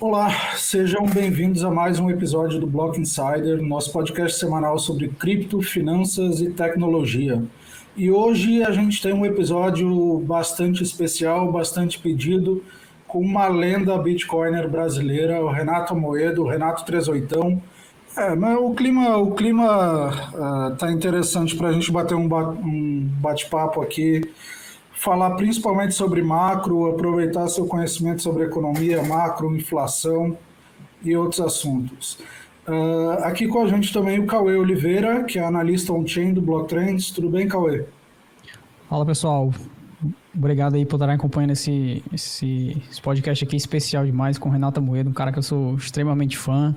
Olá, sejam bem-vindos a mais um episódio do Block Insider, nosso podcast semanal sobre cripto, finanças e tecnologia. E hoje a gente tem um episódio bastante especial, bastante pedido, com uma lenda bitcoiner brasileira, o Renato Amoedo, o Renato 38. Mas o clima tá interessante para a gente bater um bate-papo aqui, falar principalmente sobre macro, aproveitar seu conhecimento sobre economia, macro, inflação e outros assuntos. Aqui com a gente também o Cauê Oliveira, que é analista on-chain do Blocktrends. Tudo bem, Cauê? Fala pessoal, obrigado aí por estarem acompanhando esse podcast aqui especial demais com o Renato Amoedo, um cara que eu sou extremamente fã.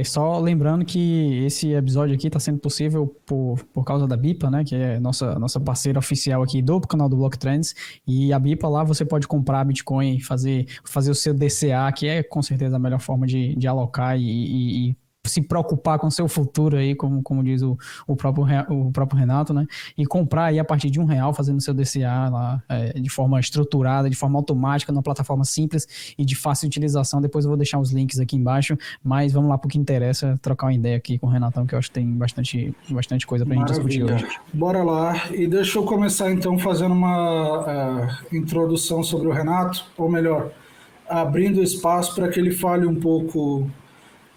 Só lembrando que esse episódio aqui está sendo possível por causa da BIPA, né, que é nossa parceira oficial aqui do canal do Blocktrends. E a BIPA lá você pode comprar Bitcoin, fazer o seu DCA, que é com certeza a melhor forma de alocar e se preocupar com o seu futuro aí, como diz o próprio Renato, né? E comprar aí a partir de R$ 1, fazendo seu DCA lá de forma estruturada, de forma automática, numa plataforma simples e de fácil utilização. Depois eu vou deixar os links aqui embaixo, mas vamos lá pro que interessa, trocar uma ideia aqui com o Renatão, que eu acho que tem bastante coisa pra gente discutir hoje. Bora lá. E deixa eu começar então fazendo uma introdução sobre o Renato, ou melhor, abrindo espaço para que ele fale um pouco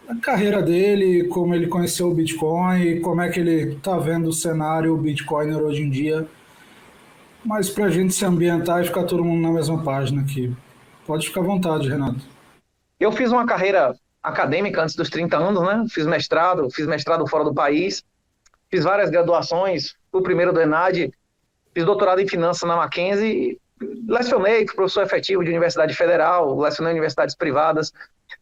a carreira dele, como ele conheceu o Bitcoin e como é que ele está vendo o cenário Bitcoiner hoje em dia. Mas para a gente se ambientar e ficar todo mundo na mesma página aqui. Pode ficar à vontade, Renato. Eu fiz uma carreira acadêmica antes dos 30 anos, né? Fiz mestrado fora do país, fiz várias graduações, fui o primeiro do ENAD, fiz doutorado em finanças na Mackenzie, lecionei, fui professor efetivo de universidade federal, lecionei em universidades privadas,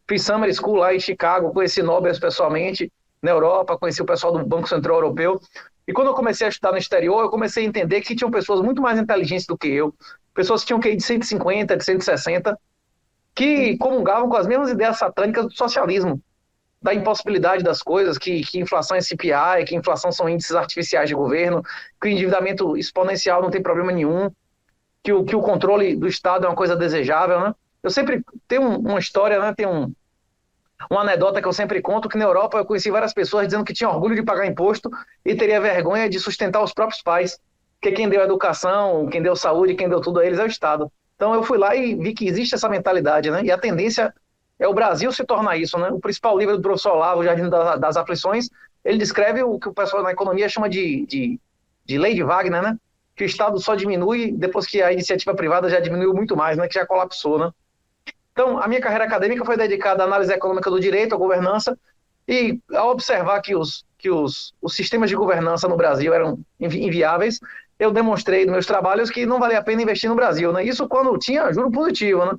fiz Summer School lá em Chicago, conheci Nobel pessoalmente, na Europa, conheci o pessoal do Banco Central Europeu. E quando eu comecei a estudar no exterior, eu comecei a entender que tinham pessoas muito mais inteligentes do que eu, pessoas que tinham QI de 150, de 160, que comungavam com as mesmas ideias satânicas do socialismo, da impossibilidade das coisas, que inflação é CPI, que inflação são índices artificiais de governo, que o endividamento exponencial não tem problema nenhum, que o controle do Estado é uma coisa desejável, né? Eu sempre tenho uma história, né? Uma anedota que eu sempre conto, que na Europa eu conheci várias pessoas dizendo que tinham orgulho de pagar imposto e teria vergonha de sustentar os próprios pais, porque quem deu educação, quem deu saúde, quem deu tudo a eles é o Estado. Então eu fui lá e vi que existe essa mentalidade, né? E a tendência é o Brasil se tornar isso, né? O principal livro do professor Olavo, O Jardim das Aflições, ele descreve o que o pessoal na economia chama de lei de Wagner, né? Que o Estado só diminui depois que a iniciativa privada já diminuiu muito mais, né? Que já colapsou, né? Então, a minha carreira acadêmica foi dedicada à análise econômica do direito, à governança, e ao observar que os sistemas de governança no Brasil eram inviáveis, eu demonstrei nos meus trabalhos que não valia a pena investir no Brasil, né? Isso quando tinha juro positivo, né?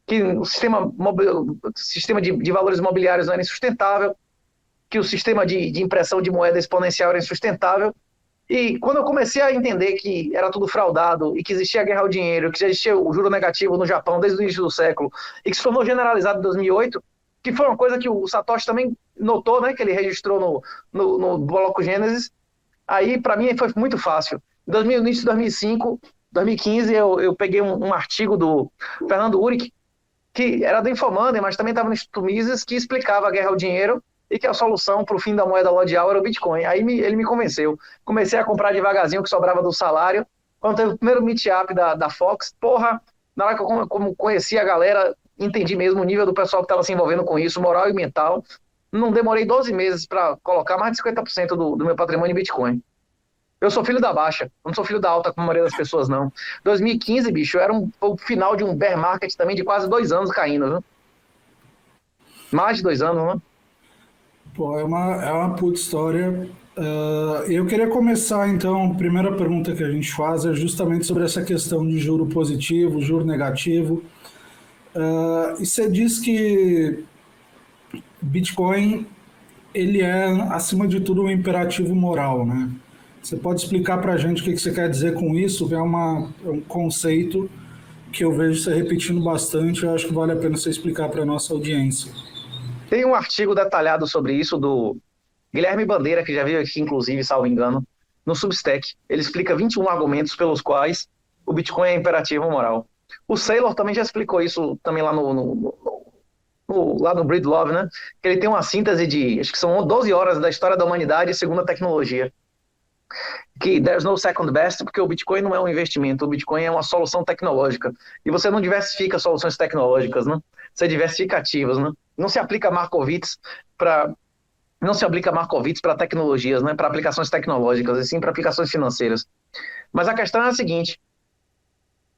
Que o sistema de valores imobiliários não era insustentável, que o sistema de impressão de moeda exponencial era insustentável. E quando eu comecei a entender que era tudo fraudado e que existia a guerra ao dinheiro, que já existia o juro negativo no Japão desde o início do século e que se tornou generalizado em 2008, que foi uma coisa que o Satoshi também notou, né, que ele registrou no bloco Gênesis, aí para mim foi muito fácil. No início de 2005, 2015, eu peguei um artigo do Fernando Uric, que era do Infomoney, mas também estava no Instituto Mises, que explicava a guerra ao dinheiro e que a solução para o fim da moeda lodial era o Bitcoin. Aí ele me convenceu. Comecei a comprar devagarzinho o que sobrava do salário. Quando teve o primeiro meetup da Fox, na hora que eu conheci a galera, entendi mesmo o nível do pessoal que estava se envolvendo com isso, moral e mental. Não demorei 12 meses para colocar mais de 50% do meu patrimônio em Bitcoin. Eu sou filho da baixa, não sou filho da alta como a maioria das pessoas, não. 2015, bicho, era o final de um bear market também de quase 2 anos caindo, viu? Mais de 2 anos, né? Pô, é uma puta história. Eu queria começar, então, a primeira pergunta que a gente faz é justamente sobre essa questão de juro positivo, juro negativo. E você diz que Bitcoin, ele é, acima de tudo, um imperativo moral, né? Você pode explicar para a gente o que você quer dizer com isso? É um conceito que eu vejo você repetindo bastante, eu acho que vale a pena você explicar para a nossa audiência. Tem um artigo detalhado sobre isso do Guilherme Bandeira, que já veio aqui, inclusive, salvo engano, no Substack. Ele explica 21 argumentos pelos quais o Bitcoin é imperativo moral. O Saylor também já explicou isso também lá lá no Breedlove, né? Que ele tem uma síntese de, acho que são 12 horas da história da humanidade segundo a tecnologia. Que there's no second best, porque o Bitcoin não é um investimento, o Bitcoin é uma solução tecnológica. E você não diversifica soluções tecnológicas, né? Você diversifica ativos, né? Não se aplica Markowitz para tecnologias, né? Para aplicações tecnológicas, e sim para aplicações financeiras. Mas a questão é a seguinte: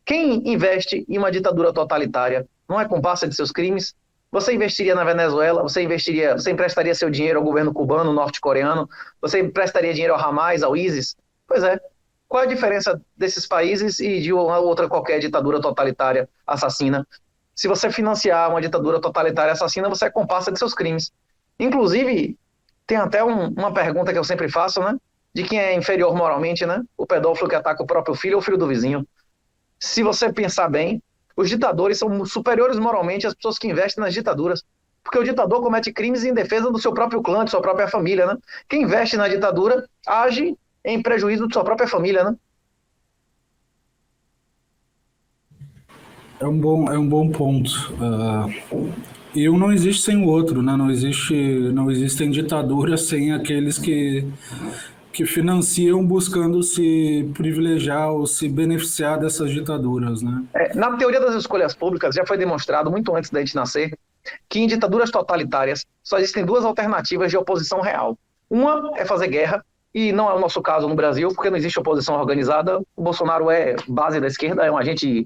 quem investe em uma ditadura totalitária não é comparsa de seus crimes? Você investiria na Venezuela, você emprestaria seu dinheiro ao governo cubano, norte-coreano, você emprestaria dinheiro ao Hamas, ao ISIS? Pois é. Qual é a diferença desses países e de uma outra qualquer ditadura totalitária assassina? Se você financiar uma ditadura totalitária assassina, você é comparsa de seus crimes. Inclusive, tem até uma pergunta que eu sempre faço, né? De quem é inferior moralmente, né? O pedófilo que ataca o próprio filho ou o filho do vizinho. Se você pensar bem, os ditadores são superiores moralmente às pessoas que investem nas ditaduras. Porque o ditador comete crimes em defesa do seu próprio clã, de sua própria família, né? Quem investe na ditadura age em prejuízo de sua própria família, né? É um bom ponto. E um não existe sem o outro, né? Não existem ditaduras sem aqueles que financiam buscando se privilegiar ou se beneficiar dessas ditaduras, né? Na teoria das escolhas públicas, já foi demonstrado, muito antes da gente nascer, que em ditaduras totalitárias só existem duas alternativas de oposição real. Uma é fazer guerra, e não é o nosso caso no Brasil, porque não existe oposição organizada. O Bolsonaro é base da esquerda, é um agente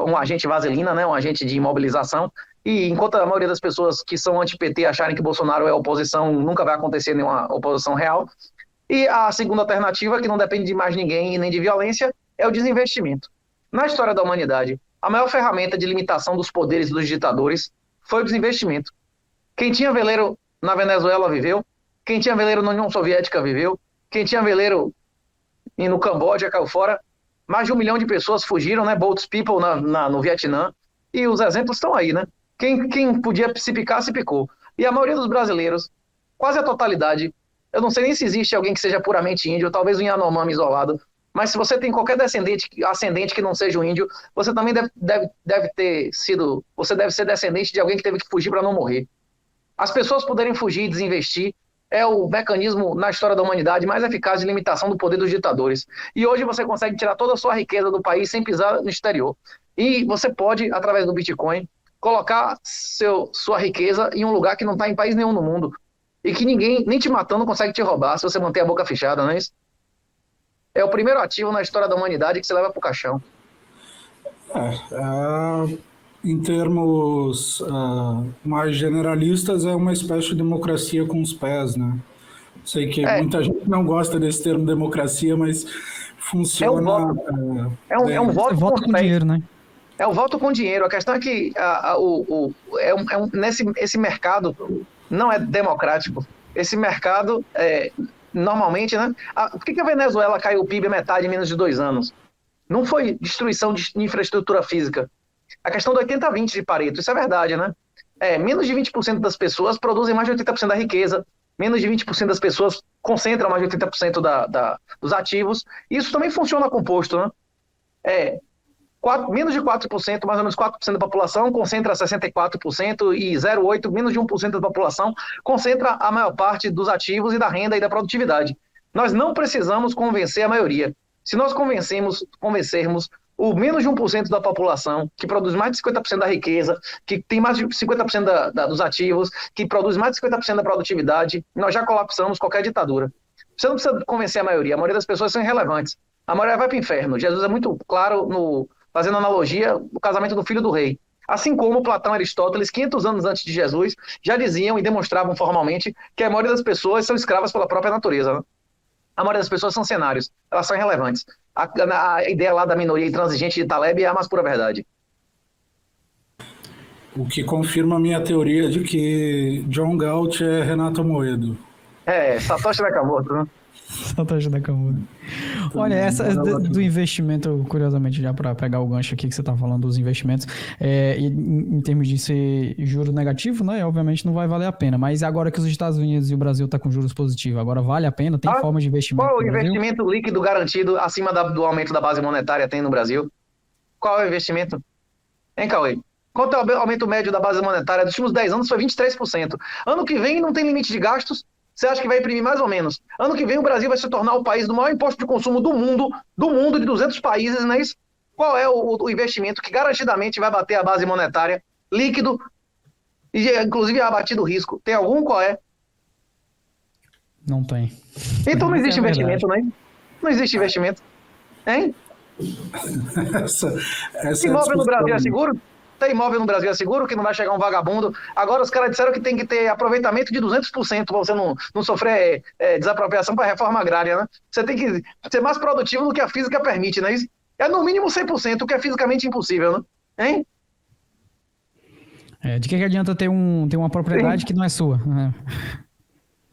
um agente vaselina, né? Um agente de imobilização. E enquanto a maioria das pessoas que são anti-PT acharem que Bolsonaro é oposição, nunca vai acontecer nenhuma oposição real. E a segunda alternativa, que não depende de mais ninguém e nem de violência, é o desinvestimento. Na história da humanidade, a maior ferramenta de limitação dos poderes dos ditadores foi o desinvestimento. Quem tinha veleiro na Venezuela viveu, quem tinha veleiro na União Soviética viveu, quem tinha veleiro no Camboja caiu fora. Mais de 1 milhão de pessoas fugiram, né? Boats People no Vietnã. E os exemplos estão aí, né? Quem podia se picar, se picou. E a maioria dos brasileiros, quase a totalidade, eu não sei nem se existe alguém que seja puramente índio, talvez um Yanomami isolado, mas se você tem qualquer ascendente que não seja um índio, você também você deve ser descendente de alguém que teve que fugir para não morrer. As pessoas poderem fugir e desinvestir é o mecanismo na história da humanidade mais eficaz de limitação do poder dos ditadores. E hoje você consegue tirar toda a sua riqueza do país sem pisar no exterior. E você pode, através do Bitcoin, colocar sua riqueza em um lugar que não está em país nenhum no mundo. E que ninguém, nem te matando, consegue te roubar se você manter a boca fechada, não é isso? É o primeiro ativo na história da humanidade que você leva pro caixão. Em termos mais generalistas, é uma espécie de democracia com os pés, né? Sei que muita gente não gosta desse termo democracia, mas funciona... É um voto com dinheiro, né? É o voto com dinheiro. A questão é que esse mercado não é democrático. Esse mercado, normalmente, né? Por que a Venezuela caiu o PIB a metade em menos de 2 anos? Não foi destruição de infraestrutura física. A questão do 80-20 de Pareto, isso é verdade, né? Menos de 20% das pessoas produzem mais de 80% da riqueza, menos de 20% das pessoas concentram mais de 80% dos ativos. Isso também funciona composto, né? Menos de 4%, mais ou menos 4% da população concentra 64% e 0,8%, menos de 1% da população concentra a maior parte dos ativos e da renda e da produtividade. Nós não precisamos convencer a maioria. Se nós convencermos o menos de 1% da população, que produz mais de 50% da riqueza, que tem mais de 50% dos ativos, que produz mais de 50% da produtividade, nós já colapsamos qualquer ditadura. Você não precisa convencer a maioria das pessoas são irrelevantes. A maioria vai para o inferno. Jesus é muito claro, fazendo analogia, o casamento do filho do rei. Assim como Platão e Aristóteles, 500 anos antes de Jesus, já diziam e demonstravam formalmente que a maioria das pessoas são escravas pela própria natureza, né? A maioria das pessoas são cenários, elas são irrelevantes. A ideia lá da minoria intransigente de Taleb é a mais pura verdade. O que confirma a minha teoria de que John Galt é Renato Amoedo. Satoshi Nakamoto, né? Satoshi Nakamoto. Olha, essa do investimento, curiosamente, já para pegar o gancho aqui que você está falando dos investimentos, em termos de ser juro negativo, né? Obviamente não vai valer a pena. Mas agora que os Estados Unidos e o Brasil estão com juros positivos, agora vale a pena? Tem forma de investimento? Qual o investimento líquido garantido acima do aumento da base monetária tem no Brasil? Qual é o investimento? Hein, Cauê? Quanto é o aumento médio da base monetária? Dos últimos 10 anos foi 23%. Ano que vem não tem limite de gastos. Você acha que vai imprimir mais ou menos? Ano que vem o Brasil vai se tornar o país do maior imposto de consumo do mundo de 200 países, não é isso? Qual é o investimento que garantidamente vai bater a base monetária, líquido, e inclusive abatido o risco? Tem algum? Qual é? Não tem. Então não existe investimento, né? Não existe investimento. Hein? Essa Imóvel no Brasil é seguro? Tem imóvel no Brasil é seguro, que não vai chegar um vagabundo. Agora os caras disseram que tem que ter aproveitamento de 200% para você não sofrer desapropriação para reforma agrária, né? Você tem que ser mais produtivo do que a física permite, né? É no mínimo 100%, o que é fisicamente impossível, né? Hein? De que adianta ter uma propriedade que não é sua? Né?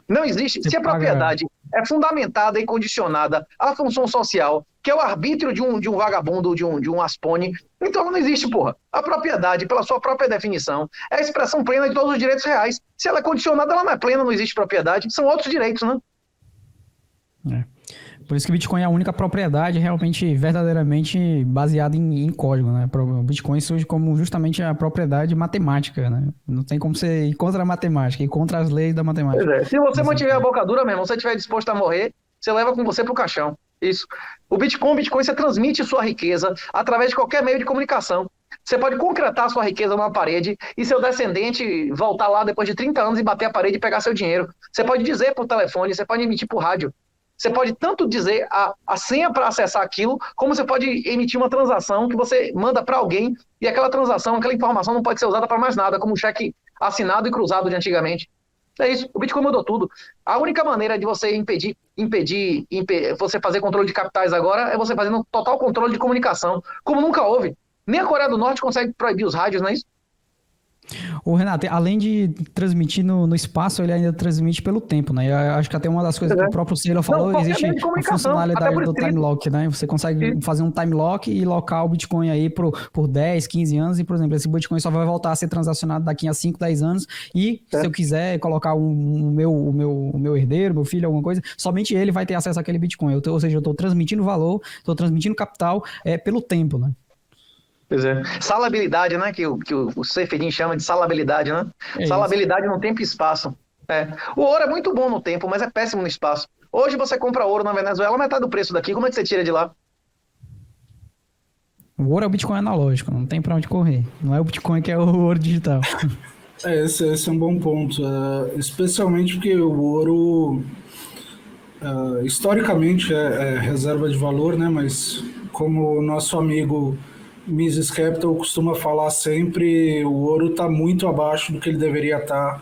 Não existe. Se a propriedade é fundamentada e condicionada à função social, que é o arbítrio de um vagabundo, de um aspone, então não existe, porra. A propriedade, pela sua própria definição, é a expressão plena de todos os direitos reais. Se ela é condicionada, ela não é plena, não existe propriedade. São outros direitos, né? Por isso que o Bitcoin é a única propriedade realmente, verdadeiramente baseada em código, né? O Bitcoin surge como justamente a propriedade matemática, né? Não tem como você ir contra a matemática, ir contra as leis da matemática. Pois é. Se você mantiver a boca dura mesmo, se você estiver disposto a morrer, você leva com você pro caixão. Isso. O Bitcoin, você transmite sua riqueza através de qualquer meio de comunicação. Você pode concretar sua riqueza numa parede e seu descendente voltar lá depois de 30 anos e bater a parede e pegar seu dinheiro. Você pode dizer por telefone, você pode emitir por rádio. Você pode tanto dizer a senha para acessar aquilo, como você pode emitir uma transação que você manda para alguém e aquela transação, aquela informação não pode ser usada para mais nada, como um cheque assinado e cruzado de antigamente. É isso, o Bitcoin mudou tudo. A única maneira de você impedir você fazer controle de capitais agora é você fazendo total controle de comunicação, como nunca houve. Nem a Coreia do Norte consegue proibir os rádios, não é isso? O Renato, além de transmitir no espaço, ele ainda transmite pelo tempo, né? Eu acho que até uma das coisas que o próprio Saylor falou, existe a funcionalidade do time lock, né? Você consegue fazer um time lock e locar o Bitcoin aí por 10, 15 anos e, por exemplo, esse Bitcoin só vai voltar a ser transacionado daqui a 5, 10 anos e se eu quiser colocar o meu herdeiro, meu filho, alguma coisa, somente ele vai ter acesso àquele Bitcoin. Ou seja, eu estou transmitindo valor, estou transmitindo capital pelo tempo, né? Pois é. Salabilidade, né? Que o Seyfedin chama de salabilidade, né? Salabilidade no tempo e espaço. O ouro é muito bom no tempo, mas é péssimo no espaço. Hoje você compra ouro na Venezuela, metade do preço daqui. Como é que você tira de lá? O ouro é o Bitcoin analógico, não tem pra onde correr. Não é o Bitcoin que é o ouro digital. Esse é um bom ponto. Especialmente porque o ouro, historicamente, é reserva de valor, né? Mas como o nosso amigo Mises Capital costuma falar sempre, o ouro está muito abaixo do que ele deveria estar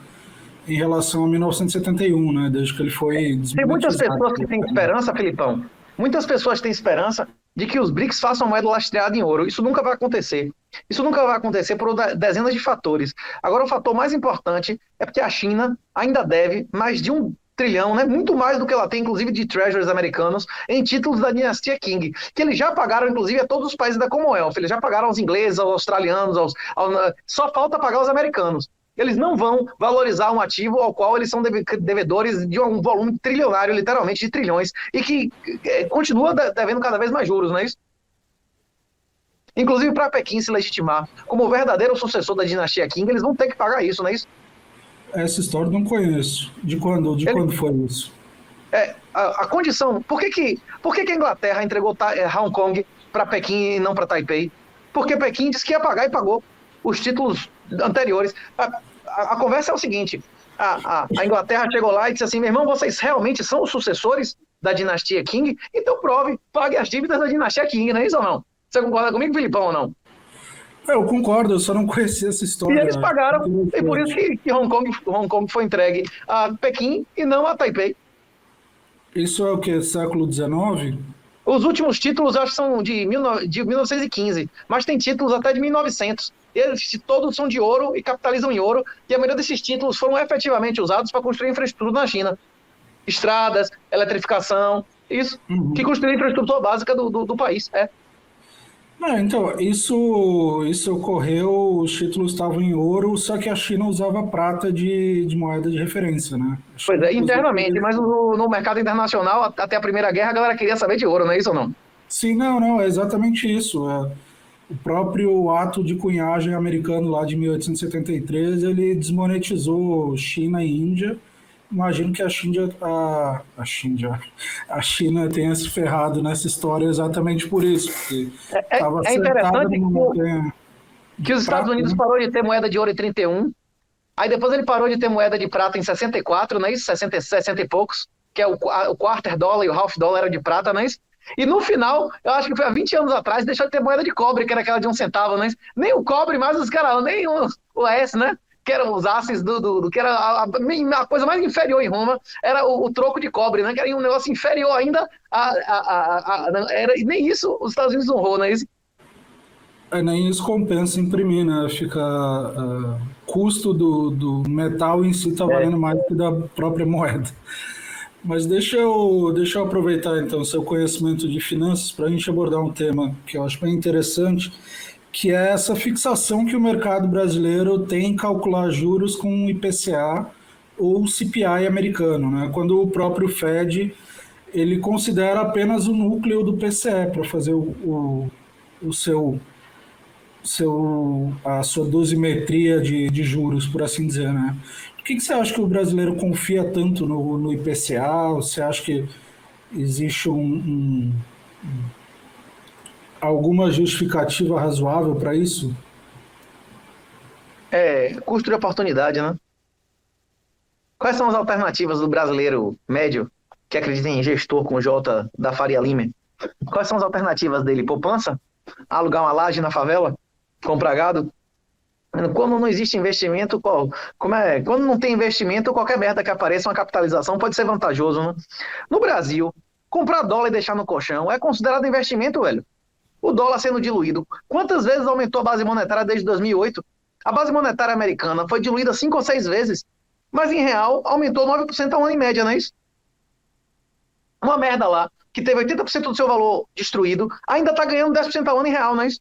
em relação a 1971, né? Desde que ele foi... Tem muitas pessoas que têm esperança, Filipão. Muitas pessoas têm esperança de que os BRICS façam moeda lastreada em ouro. Isso nunca vai acontecer. Isso nunca vai acontecer por dezenas de fatores. Agora, o fator mais importante é porque a China ainda deve mais de 1 trilhão, né? Muito mais do que ela tem, inclusive, de treasuries americanos em títulos da dinastia Qing, que eles já pagaram, inclusive, a todos os países da Commonwealth. Eles já pagaram aos ingleses, aos australianos, só falta pagar aos americanos. Eles não vão valorizar um ativo ao qual eles são devedores de um volume trilionário, literalmente de trilhões, e que continua devendo cada vez mais juros, não é isso? Inclusive, para Pequim se legitimar como o verdadeiro sucessor da dinastia Qing, eles vão ter que pagar isso, não é isso? Essa história eu não conheço. De quando foi isso? A condição... Por que a Inglaterra entregou Hong Kong para Pequim e não para Taipei? Porque Pequim disse que ia pagar e pagou os títulos anteriores. A conversa é o seguinte, a Inglaterra chegou lá e disse assim, meu irmão, vocês realmente são os sucessores da dinastia Qing? Então prove, pague as dívidas da dinastia Qing, não é isso ou não? Você concorda comigo, Filipão, ou não? Eu concordo, eu só não conhecia essa história. E eles pagaram, e por isso que Hong Kong foi entregue a Pequim e não a Taipei. Isso é o que? Século XIX? Os últimos títulos, eu acho que são de 1915, mas tem títulos até de 1900. Eles todos são de ouro e capitalizam em ouro, e a maioria desses títulos foram efetivamente usados para construir infraestrutura na China. Estradas, eletrificação, isso, que construiu a infraestrutura básica do país, Então, isso ocorreu, os títulos estavam em ouro, só que a China usava prata de moeda de referência, né? Pois é, internamente, mas no mercado internacional, até a Primeira Guerra, a galera queria saber de ouro, não é isso ou não? Sim, não, é exatamente isso. o próprio ato de cunhagem americano lá de 1873, ele desmonetizou China e Índia. Imagino que a China tenha se ferrado nessa história exatamente por isso, porque estava É sentada interessante numa montanha que de os Estados prata, Unidos né? parou de ter moeda de ouro em 31, aí depois ele parou de ter moeda de prata em 64, não é isso? 60 e poucos, que é o quarter dólar e o half dólar eram de prata, não é isso? E no final, eu acho que foi há 20 anos atrás, deixou de ter moeda de cobre, que era aquela de 1 centavo, não é isso? Nem o cobre mais os caras, nem o S, né? Que eram os asses que era a coisa mais inferior em Roma, era o troco de cobre, né? Que era um negócio inferior ainda era, e nem isso os Estados Unidos honrou, não é isso? Nem isso compensa imprimir, né? Fica custo do metal em si está valendo mais que da própria moeda. Mas deixa eu aproveitar então o seu conhecimento de finanças para a gente abordar um tema que eu acho bem interessante, que é essa fixação que o mercado brasileiro tem em calcular juros com IPCA ou CPI americano, né? Quando o próprio Fed ele considera apenas o núcleo do PCE para fazer o a sua dosimetria de juros, por assim dizer, né? Por que você acha que o brasileiro confia tanto no IPCA? Você acha que existe alguma justificativa razoável para isso? Custo de oportunidade, né? Quais são as alternativas do brasileiro médio que acredita em gestor com J da Faria Lima? Quais são as alternativas dele? Poupança? Alugar uma laje na favela? Comprar gado? Quando não existe investimento, quando não tem investimento, qualquer merda que apareça, uma capitalização pode ser vantajoso, né? No Brasil, comprar dólar e deixar no colchão é considerado investimento, velho. O dólar sendo diluído. Quantas vezes aumentou a base monetária desde 2008? A base monetária americana foi diluída 5 ou 6 vezes, mas em real aumentou 9% ao ano em média, não é isso? Uma merda lá, que teve 80% do seu valor destruído, ainda está ganhando 10% ao ano em real, não é isso?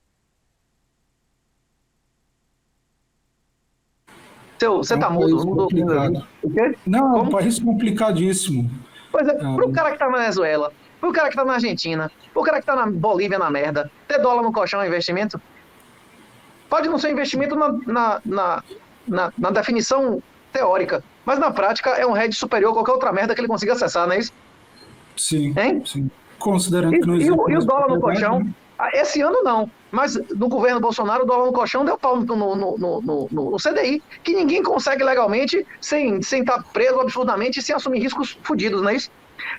É Você um tá mudo, país não estou ouvindo aqui. complicado. O quê? Não, é um Como? país complicadíssimo. Pois é, Ah, pro cara que tá na Venezuela, pro cara que tá na Argentina, pro cara que tá na Bolívia na merda, ter dólar no colchão é investimento? Pode não ser investimento na definição teórica, mas na prática é um hedge superior a qualquer outra merda que ele consiga acessar, não é isso? sim, Hein? sim. Considerando E, que não e existe o, e o mais dólar no propriedade, colchão? né? Esse ano não, mas no governo Bolsonaro o dólar no colchão deu pau no CDI, que ninguém consegue legalmente, sem estar preso absurdamente e sem assumir riscos fodidos, não é isso?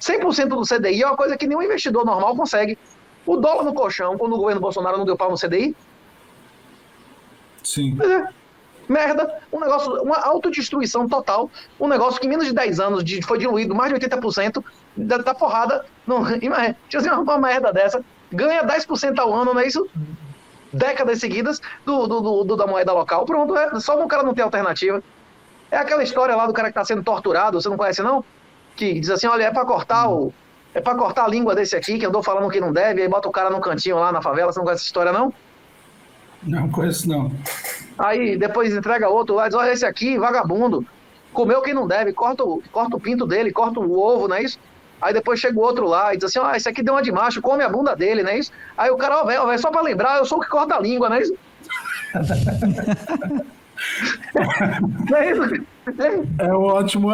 100% do CDI é uma coisa que nenhum investidor normal consegue. O dólar no colchão, quando o governo Bolsonaro não deu pau no CDI, Sim. merda, um negócio, uma autodestruição total, um negócio que em menos de 10 anos foi diluído mais de 80% da porrada, não, tinha assim, uma merda dessa, ganha 10% ao ano, não é isso? Décadas seguidas da moeda local, pronto, só o cara não tem alternativa. É aquela história lá do cara que está sendo torturado, você não conhece não? Que diz assim, olha, é para cortar a língua desse aqui, que andou falando que não deve, aí bota o cara num cantinho lá na favela, você não conhece essa história não? Não conheço, não. Aí depois entrega outro lá, diz, olha esse aqui, vagabundo, comeu quem não deve, corta o pinto dele, corta o ovo, não é isso? Aí depois chega o outro lá e diz assim, esse aqui deu uma de macho, come a bunda dele, não é isso? Aí o cara, velho, só pra lembrar, eu sou o que corta a língua, não é isso? Não é isso? É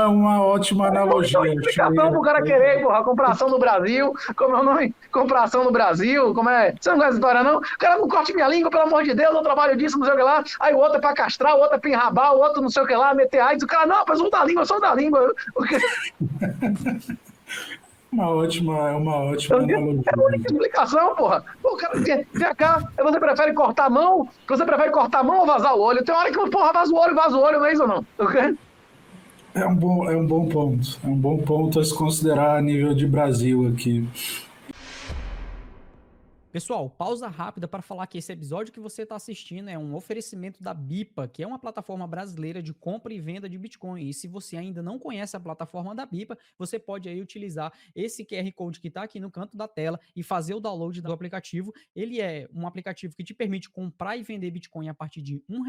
uma ótima analogia. Então, explicação pro cara querer, porra, compração no Brasil, como é o nome? Compração no Brasil, como é? Você não conhece essa história, não? O cara não corte minha língua, pelo amor de Deus, eu trabalho disso, não sei o que lá. Aí o outro é pra castrar, o outro é pra enrabar, o outro não sei o que lá, meter AIDS. O cara, não, mas um da língua, só um da língua. É uma ótima É analogia. a única explicação, porra. O cara, vem cá, você prefere cortar a mão? Você prefere cortar a mão ou vazar o olho? Tem hora que, porra, vaza o olho, não é isso ou não? Ok? É um bom ponto. É um bom ponto a se considerar a nível de Brasil aqui. Pessoal, pausa rápida para falar que esse episódio que você está assistindo é um oferecimento da Bipa, que é uma plataforma brasileira de compra e venda de Bitcoin. E se você ainda não conhece a plataforma da Bipa, você pode aí utilizar esse QR Code que está aqui no canto da tela e fazer o download do aplicativo. Ele é um aplicativo que te permite comprar e vender Bitcoin a partir de R$ 1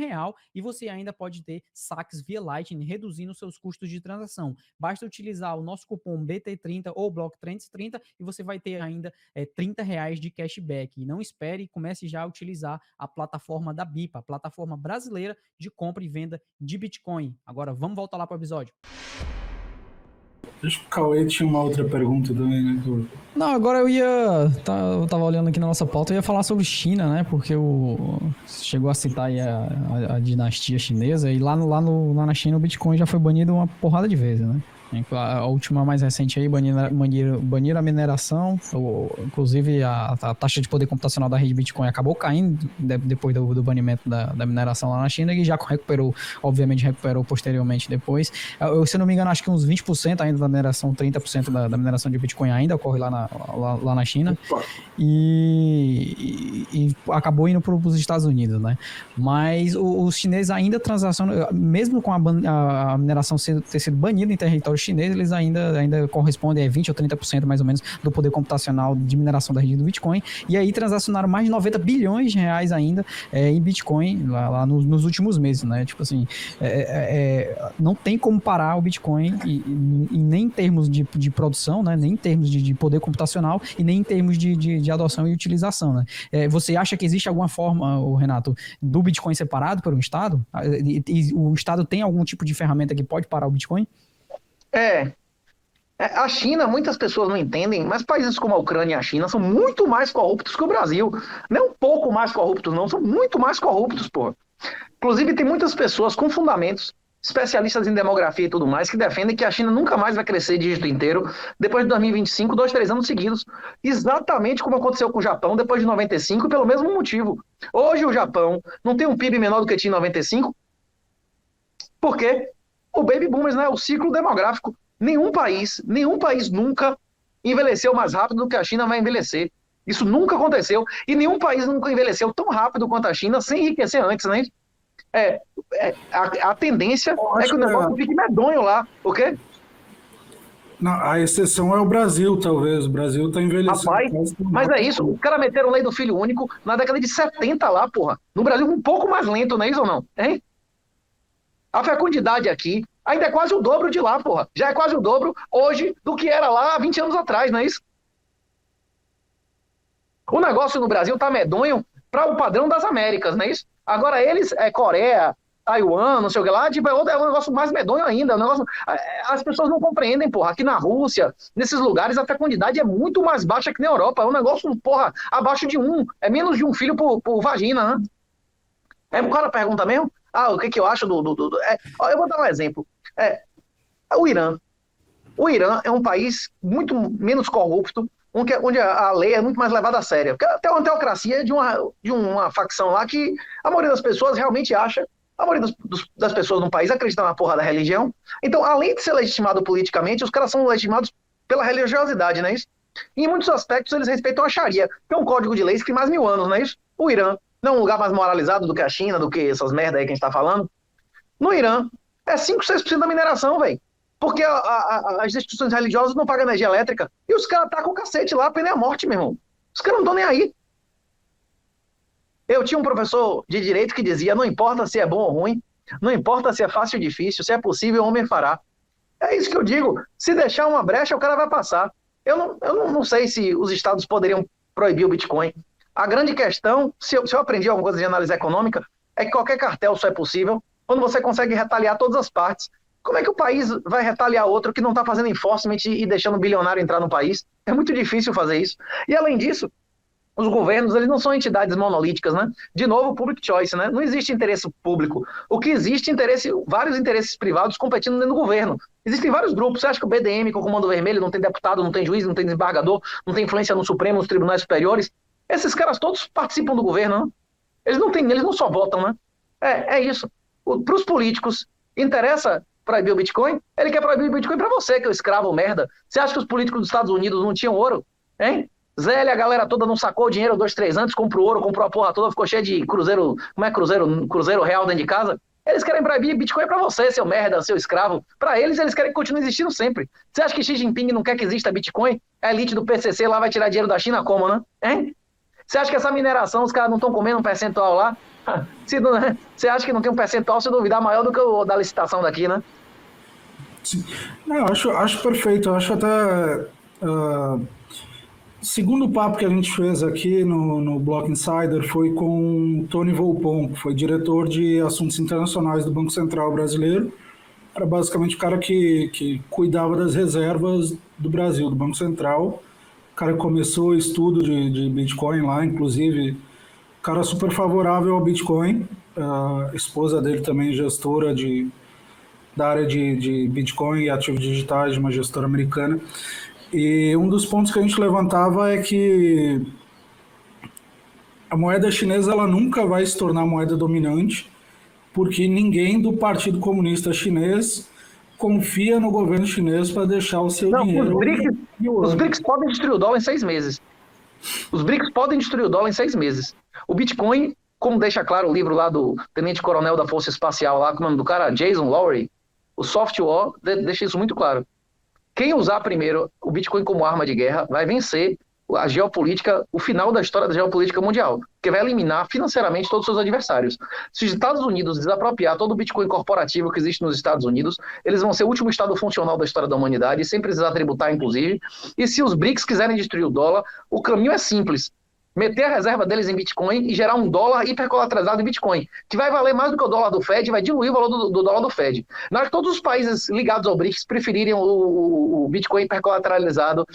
e você ainda pode ter saques via Lightning, reduzindo seus custos de transação. Basta utilizar o nosso cupom BT30 ou BlockTrends30 e você vai ter ainda R$ 30 de cashback feedback e não espere e comece já a utilizar a plataforma da BIPA, a plataforma brasileira de compra e venda de Bitcoin. Agora, vamos voltar lá para o episódio. Acho que o Cauê tinha uma outra pergunta também, né? Não, agora eu tava olhando aqui na nossa pauta, eu ia falar sobre China, né? Porque chegou a citar aí a dinastia chinesa, e lá na China o Bitcoin já foi banido uma porrada de vezes, né? A última mais recente aí, baniram a mineração, inclusive a taxa de poder computacional da rede Bitcoin acabou caindo depois do banimento da mineração lá na China, e já obviamente recuperou posteriormente depois. Se eu não me engano, acho que uns 20% ainda da mineração, 30% da mineração de Bitcoin ainda ocorre lá na China, e acabou indo para os Estados Unidos, né? Mas os chineses ainda transacionam, mesmo com a mineração ter sido banida em território chinês, eles ainda correspondem a 20% ou 30% mais ou menos do poder computacional de mineração da rede do Bitcoin, e aí transacionaram mais de 90 bilhões de reais ainda em Bitcoin lá nos últimos meses, né? Tipo assim, não tem como parar o Bitcoin, e nem em termos de produção, né? Nem em termos de poder computacional, e nem em termos de adoção e utilização, né? Você acha que existe alguma forma, Renato, do Bitcoin separado por um Estado? E o Estado tem algum tipo de ferramenta que pode parar o Bitcoin? A China, muitas pessoas não entendem, mas países como a Ucrânia e a China são muito mais corruptos que o Brasil. Não é um pouco mais corruptos, não, são muito mais corruptos, pô. Inclusive, tem muitas pessoas com fundamentos, especialistas em demografia e tudo mais, que defendem que a China nunca mais vai crescer dígito inteiro depois de 2025, 2, 3 anos seguidos. Exatamente como aconteceu com o Japão depois de 95, pelo mesmo motivo. Hoje o Japão não tem um PIB menor do que tinha em 95, por quê? O baby boomers, né? O ciclo demográfico. Nenhum país nunca envelheceu mais rápido do que a China vai envelhecer. Isso nunca aconteceu. E nenhum país nunca envelheceu tão rápido quanto a China sem enriquecer antes, né? A tendência é que o negócio fique medonho lá. O quê? Não, a exceção é o Brasil, talvez. O Brasil está envelhecendo. Rapaz, mas é isso. Os caras meteram lei do filho único na década de 70 lá, porra. No Brasil, um pouco mais lento, não é isso ou não? Hein? A fecundidade aqui ainda é quase o dobro de lá, porra. Já é quase o dobro hoje do que era lá há 20 anos atrás, não é isso? O negócio no Brasil tá medonho para o padrão das Américas, não é isso? Agora eles, Coreia, Taiwan, não sei o que lá, tipo, é um negócio mais medonho ainda. As pessoas não compreendem, porra. Aqui na Rússia, nesses lugares, a fecundidade é muito mais baixa que na Europa. É um negócio, porra, abaixo de 1. É menos de 1 filho por vagina, né? O cara pergunta mesmo? O que eu acho eu vou dar um exemplo. O Irã. O Irã é um país muito menos corrupto, onde a lei é muito mais levada a sério. Porque até uma teocracia de uma facção lá que a maioria das pessoas realmente acha, a maioria das pessoas no país acredita na porra da religião. Então, além de ser legitimado politicamente, os caras são legitimados pela religiosidade, não é isso? E em muitos aspectos eles respeitam a Sharia, que é um código de leis que tem mais 1000 anos, não é isso? O Irã não é um lugar mais moralizado do que a China, do que essas merda aí que a gente tá falando. No Irã, é 5, 6% da mineração, velho. Porque as instituições religiosas não pagam energia elétrica. E os caras tá com o cacete lá, pena a morte, meu irmão. Os caras não estão nem aí. Eu tinha um professor de direito que dizia, não importa se é bom ou ruim, não importa se é fácil ou difícil, se é possível, o homem fará. É isso que eu digo. Se deixar uma brecha, o cara vai passar. Eu não sei se os estados poderiam proibir o Bitcoin. A grande questão, se eu aprendi alguma coisa de análise econômica, é que qualquer cartel só é possível quando você consegue retaliar todas as partes. Como é que o país vai retaliar outro que não está fazendo enforcement e deixando o bilionário entrar no país? É muito difícil fazer isso. E além disso, os governos, eles não são entidades monolíticas, né? De novo, public choice, né? Não existe interesse público. O que existe vários interesses privados competindo dentro do governo. Existem vários grupos. Você acha que o BDM, com o Comando Vermelho, não tem deputado, não tem juiz, não tem desembargador, não tem influência no Supremo, nos tribunais superiores? Esses caras todos participam do governo, né? Eles não só votam, né? É isso. Para os políticos, interessa proibir o Bitcoin? Ele quer proibir o Bitcoin para você, que é o escravo merda. Você acha que os políticos dos Estados Unidos não tinham ouro? Hein? Zélia, a galera toda não sacou o dinheiro 2, 3 anos, comprou ouro, comprou a porra toda, ficou cheio de cruzeiro, como é cruzeiro real dentro de casa. Eles querem proibir Bitcoin pra você, seu merda, seu escravo. Pra eles querem que continue existindo sempre. Você acha que Xi Jinping não quer que exista Bitcoin? A elite do PCC lá vai tirar dinheiro da China como, né? Hein? Você acha que essa mineração, os caras não estão comendo um percentual lá? Você acha que não tem um percentual, se duvidar, maior do que o da licitação daqui, né? Sim. Não, acho perfeito. Eu acho até... segundo papo que a gente fez aqui no Block Insider foi com o Tony Volpon, que foi diretor de assuntos internacionais do Banco Central brasileiro. Era basicamente o cara que cuidava das reservas do Brasil, do Banco Central. O cara começou o estudo de Bitcoin lá, inclusive, o cara super favorável ao Bitcoin. A esposa dele também gestora da área de Bitcoin e ativos digitais de uma gestora americana. E um dos pontos que a gente levantava é que a moeda chinesa ela nunca vai se tornar moeda dominante, porque ninguém do Partido Comunista Chinês confia no governo chinês para deixar o seu dinheiro. Os BRICS podem destruir o dólar em 6 meses. Os BRICS podem destruir o dólar em 6 meses. O Bitcoin, como deixa claro o livro lá do tenente-coronel da Força Espacial, lá, com o nome do cara, Jason Lowery, o Soft War deixa isso muito claro. Quem usar primeiro o Bitcoin como arma de guerra vai vencer a geopolítica, o final da história da geopolítica mundial, que vai eliminar financeiramente todos os seus adversários. Se os Estados Unidos desapropriar todo o Bitcoin corporativo que existe nos Estados Unidos, eles vão ser o último estado funcional da história da humanidade, sem precisar tributar, inclusive. E se os BRICS quiserem destruir o dólar, o caminho é simples. Meter a reserva deles em Bitcoin e gerar um dólar hipercolateralizado em Bitcoin, que vai valer mais do que o dólar do Fed, vai diluir o valor do dólar do Fed. Na hora que todos os países ligados ao BRICS preferirem o Bitcoin hipercolateralizado,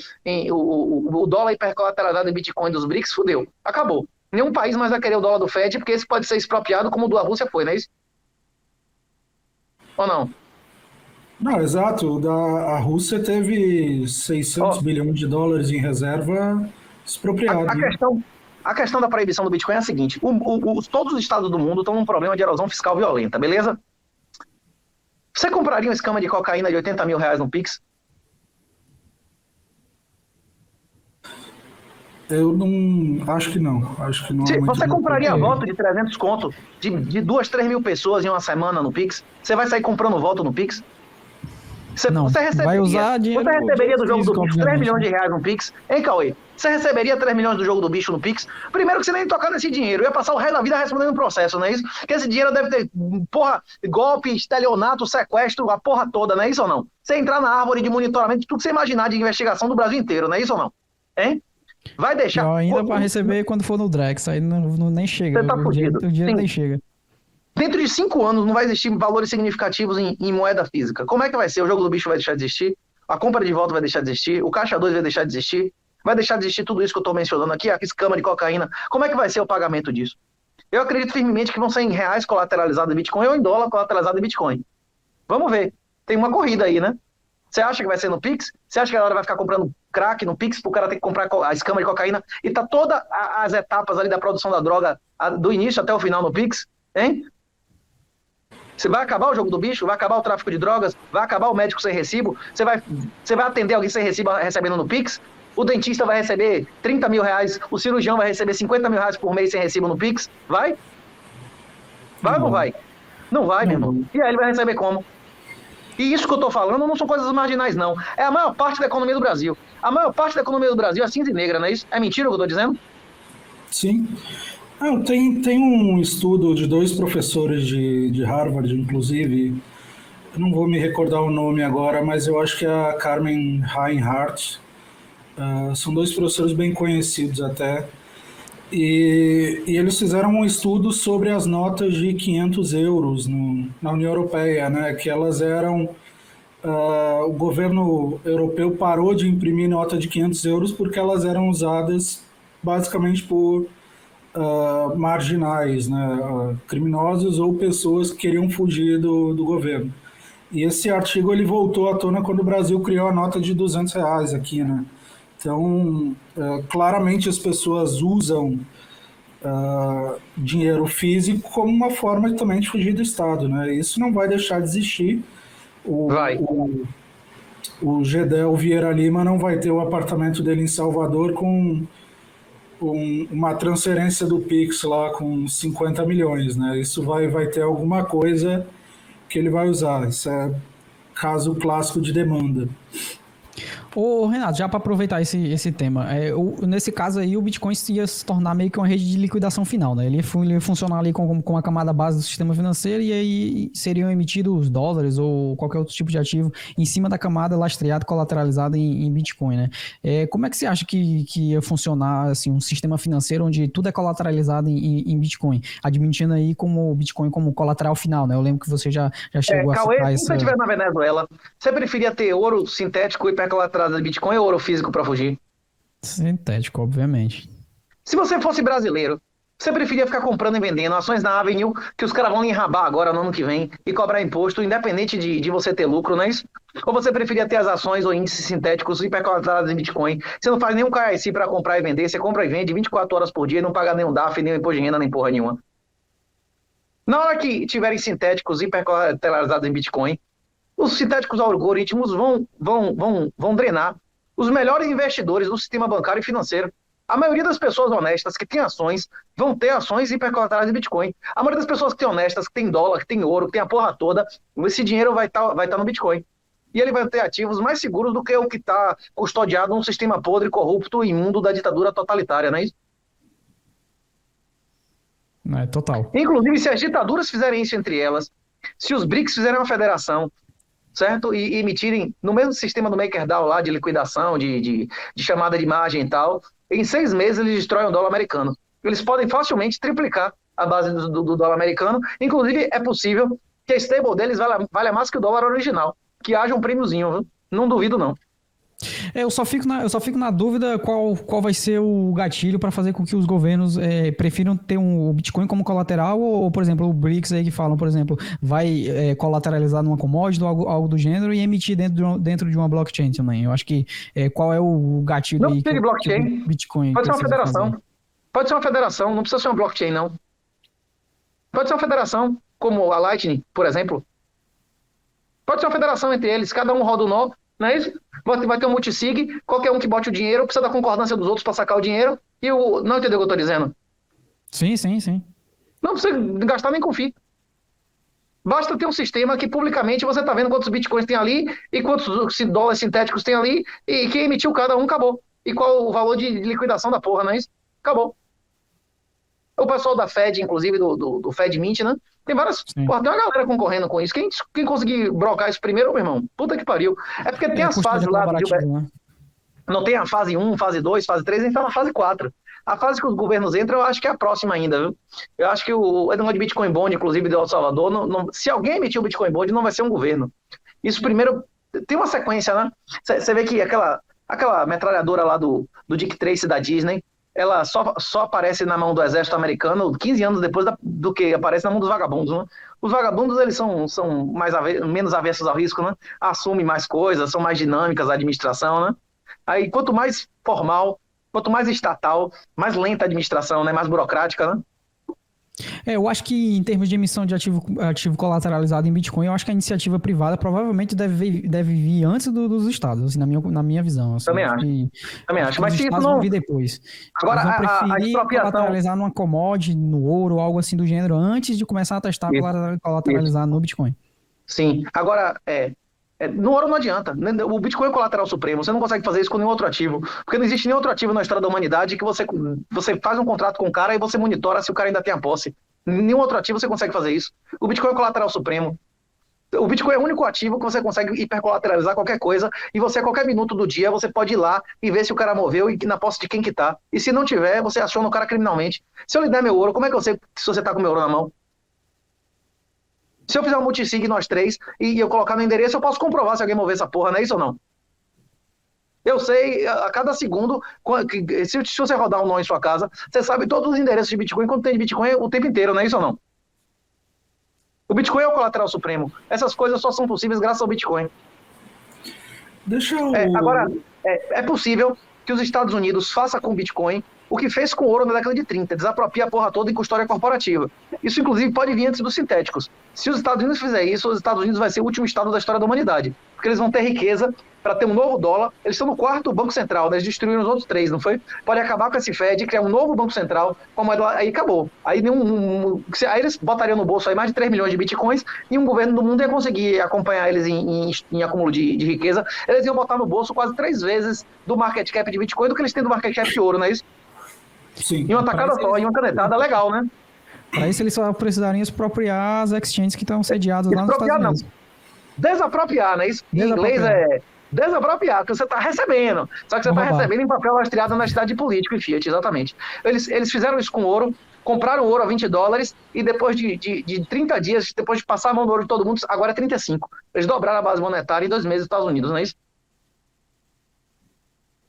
o dólar hipercolateralizado em Bitcoin dos BRICS, fudeu. Acabou. Nenhum país mais vai querer o dólar do Fed, porque esse pode ser expropriado como o da Rússia foi, não é isso? Ou não? Não, exato. A Rússia teve 600 bilhões de dólares em reserva expropriado. A questão da proibição do Bitcoin é a seguinte: todos os estados do mundo estão num problema de erosão fiscal violenta, beleza? Você compraria uma escama de cocaína de 80 mil reais no Pix? Eu não. Acho que não. Acho que não é muito. Você compraria voto de 300 conto de 2, 3 mil pessoas em uma semana no Pix? Você vai sair comprando voto no Pix? Você receberia do jogo do bicho 3 milhões de reais no Pix? Hein, Cauê? Você receberia 3 milhões do jogo do bicho no Pix? Primeiro que você nem tocar nesse dinheiro. Eu ia passar o resto da vida respondendo um processo, não é isso? Porque esse dinheiro deve ter, golpe, estelionato, sequestro, a porra toda, não é isso ou não? Você entrar na árvore de monitoramento, tudo que você imaginar de investigação do Brasil inteiro, não é isso ou não? Hein? Vai deixar... Não, ainda para receber quando for no Drex, aí nem chega. Você tá fudido. O dinheiro nem chega. Dentro de 5 anos não vai existir valores significativos em moeda física. Como é que vai ser? O jogo do bicho vai deixar de existir? A compra de volta vai deixar de existir? O caixa 2 vai deixar de existir? Vai deixar de existir tudo isso que eu estou mencionando aqui? A escama de cocaína? Como é que vai ser o pagamento disso? Eu acredito firmemente que vão ser em reais colateralizados em Bitcoin ou em dólar colateralizado em Bitcoin. Vamos ver. Tem uma corrida aí, né? Você acha que vai ser no Pix? Você acha que a galera vai ficar comprando crack no Pix pro cara ter que comprar a escama de cocaína e tá todas as etapas ali da produção da droga do início até o final no Pix? Hein? Você vai acabar o jogo do bicho? Vai acabar o tráfico de drogas? Vai acabar o médico sem recibo? Você vai atender alguém sem recibo recebendo no Pix? O dentista vai receber 30 mil reais? O cirurgião vai receber 50 mil reais por mês sem recibo no Pix? Vai? Vai ou não vai? Não vai, meu irmão. E aí ele vai receber como? E isso que eu tô falando não são coisas marginais, não. É a maior parte da economia do Brasil. A maior parte da economia do Brasil é cinza e negra, não é isso? É mentira o que eu tô dizendo? Sim. Tem um estudo de 2 professores de Harvard, inclusive, eu não vou me recordar o nome agora, mas eu acho que é a Carmen Reinhardt. São 2 professores bem conhecidos até. E eles fizeram um estudo sobre as notas de 500 euros na União Europeia, né? Que elas eram... o governo europeu parou de imprimir nota de 500 euros porque elas eram usadas basicamente por marginais, né? Criminosos ou pessoas que queriam fugir do governo. E esse artigo ele voltou à tona quando o Brasil criou a nota de 200 reais aqui, né? Então, claramente as pessoas usam dinheiro físico como uma forma também de fugir do Estado, né? Isso não vai deixar de existir. O Gedel Vieira Lima não vai ter o apartamento dele em Salvador com uma transferência do Pix lá com 50 milhões, né? Isso vai ter alguma coisa que ele vai usar. Isso é caso clássico de demanda. Ô, Renato, já para aproveitar esse tema, nesse caso aí o Bitcoin ia se tornar meio que uma rede de liquidação final, né? Ele ia funcionar ali com a camada base do sistema financeiro e aí seriam emitidos dólares ou qualquer outro tipo de ativo em cima da camada lastreada, colateralizada em Bitcoin, né? Como é que você acha que ia funcionar assim, um sistema financeiro onde tudo é colateralizado em Bitcoin, admitindo aí como o Bitcoin como colateral final, né? Eu lembro que você já chegou a Cauê, citar se essa... você estiver na Venezuela, você preferia ter ouro sintético hipercolateralizado de Bitcoin ou ouro físico para fugir? Sintético, obviamente. Se você fosse brasileiro, você preferia ficar comprando e vendendo ações na Avenue, que os caras vão lhe enrabar agora no ano que vem e cobrar imposto, independente de você ter lucro, não é isso? Ou você preferia ter as ações ou índices sintéticos hipercolateralizados em Bitcoin? Você não faz nenhum KYC para comprar e vender, você compra e vende 24 horas por dia e não paga nenhum DAF, nem imposto de renda, nem porra nenhuma. Na hora que tiverem sintéticos hipercolateralizados em Bitcoin, os sintéticos algoritmos vão drenar os melhores investidores do sistema bancário e financeiro. A maioria das pessoas honestas que têm ações vão ter ações hipercolateralizadas de Bitcoin. A maioria das pessoas que têm honestas, que tem dólar, que tem ouro, que tem a porra toda, esse dinheiro vai tá no Bitcoin. E ele vai ter ativos mais seguros do que o que está custodiado num sistema podre, corrupto e imundo da ditadura totalitária, não é isso? É, total. Inclusive, se as ditaduras fizerem isso entre elas, se os BRICS fizerem uma federação, certo? E emitirem no mesmo sistema do MakerDAO lá de liquidação, de chamada de margem e tal, em 6 meses eles destroem o dólar americano. Eles podem facilmente triplicar a base do dólar americano. Inclusive, é possível que a stable deles valha mais que o dólar original. Que haja um prêmiozinho, viu? Não duvido, não. Eu só fico na dúvida qual vai ser o gatilho para fazer com que os governos prefiram ter o Bitcoin como colateral ou, por exemplo, o BRICS aí que falam, por exemplo, vai colateralizar numa commodity ou algo do gênero e emitir dentro de uma blockchain também. Eu acho que qual é o gatilho não aí precisa de blockchain. que o Bitcoin pode ser uma federação. Fazer. Pode ser uma federação, não precisa ser uma blockchain, não. Pode ser uma federação, como a Lightning, por exemplo. Pode ser uma federação entre eles, cada um roda o nó, não é isso? Vai ter um multisig, qualquer um que bote o dinheiro, precisa da concordância dos outros para sacar o dinheiro, não entendeu o que eu estou dizendo? Sim. Não precisa gastar nem com FII. Basta ter um sistema que publicamente você está vendo quantos bitcoins tem ali e quantos dólares sintéticos tem ali e quem emitiu cada um, acabou. E qual o valor de liquidação da porra, não é isso? Acabou. O pessoal da Fed, inclusive do Fed Mint, né? Tem várias. Porra, tem uma galera concorrendo com isso. Quem conseguir brocar isso primeiro, meu irmão? Puta que pariu. É porque tem as fases lá. Né? Não tem a fase 1, fase 2, fase 3, a gente tá na fase 4. A fase que os governos entram, eu acho que é a próxima ainda, viu? Eu acho que o negócio de Bitcoin Bond, inclusive, de El Salvador, se alguém emitir o Bitcoin Bond, não vai ser um governo. Isso primeiro. Tem uma sequência, né? Você vê que aquela metralhadora lá do Dick Tracy da Disney, ela só aparece na mão do exército americano 15 anos depois do que aparece na mão dos vagabundos, né? Os vagabundos, eles são menos avessos ao risco, né? Assumem mais coisas, são mais dinâmicas a administração, né? Aí, quanto mais formal, quanto mais estatal, mais lenta a administração, né? Mais burocrática, né? Eu acho que em termos de emissão de ativo colateralizado em Bitcoin, eu acho que a iniciativa privada provavelmente deve vir antes dos estados, assim, na minha visão. Assim, Também acho. Mas se isso não... vão vir depois. Agora, eles vão preferir colateralizar expropriação... numa commodity, no ouro, algo assim do gênero, antes de começar a testar colateralizar no Bitcoin. Sim. Agora, no ouro não adianta. O Bitcoin é o colateral supremo. Você não consegue fazer isso com nenhum outro ativo. Porque não existe nenhum outro ativo na história da humanidade que você faz um contrato com o cara e você monitora se o cara ainda tem a posse. Nenhum outro ativo você consegue fazer isso. O Bitcoin é o colateral supremo. O Bitcoin é o único ativo que você consegue hipercolateralizar qualquer coisa e você, a qualquer minuto do dia, você pode ir lá e ver se o cara moveu e na posse de quem que tá. E se não tiver, você aciona o cara criminalmente. Se eu lhe der meu ouro, como é que eu sei se você tá com meu ouro na mão? Se eu fizer um multisig nós três e eu colocar no endereço, eu posso comprovar se alguém mover essa porra, não é isso ou não? Eu sei, a cada segundo, se você rodar um nó em sua casa, você sabe todos os endereços de Bitcoin, quanto tem de Bitcoin o tempo inteiro, não é isso ou não? O Bitcoin é o colateral supremo. Essas coisas só são possíveis graças ao Bitcoin. Agora, é possível que os Estados Unidos façam com o Bitcoin o que fez com o ouro na década de 30, desapropria a porra toda em custódia corporativa. Isso, inclusive, pode vir antes dos sintéticos. Se os Estados Unidos fizer isso, os Estados Unidos vai ser o último estado da história da humanidade, porque eles vão ter riqueza para ter um novo dólar. Eles estão no quarto Banco Central, né? Eles destruíram os outros 3, não foi? Pode acabar com esse Fed, criar um novo Banco Central, com a moeda, aí acabou. Aí eles botariam no bolso aí mais de 3 milhões de bitcoins e um governo do mundo ia conseguir acompanhar eles em acúmulo de riqueza. Eles iam botar no bolso quase 3 vezes do market cap de bitcoin do que eles têm do market cap de ouro, não é isso? Sim. Em uma tacada só, em uma canetada, legal, né? Para isso, eles só precisariam expropriar as exchanges que estão sediadas lá nos Estados Unidos. Não. Desapropriar, né? Isso em inglês é desapropriar, porque você está recebendo. Só que você está recebendo em papel lastreado na cidade de político e Fiat, exatamente. Eles fizeram isso com ouro, compraram ouro a $20 e depois de 30 dias, depois de passar a mão no ouro de todo mundo, agora é 35. Eles dobraram a base monetária em 2 meses nos Estados Unidos, não é isso?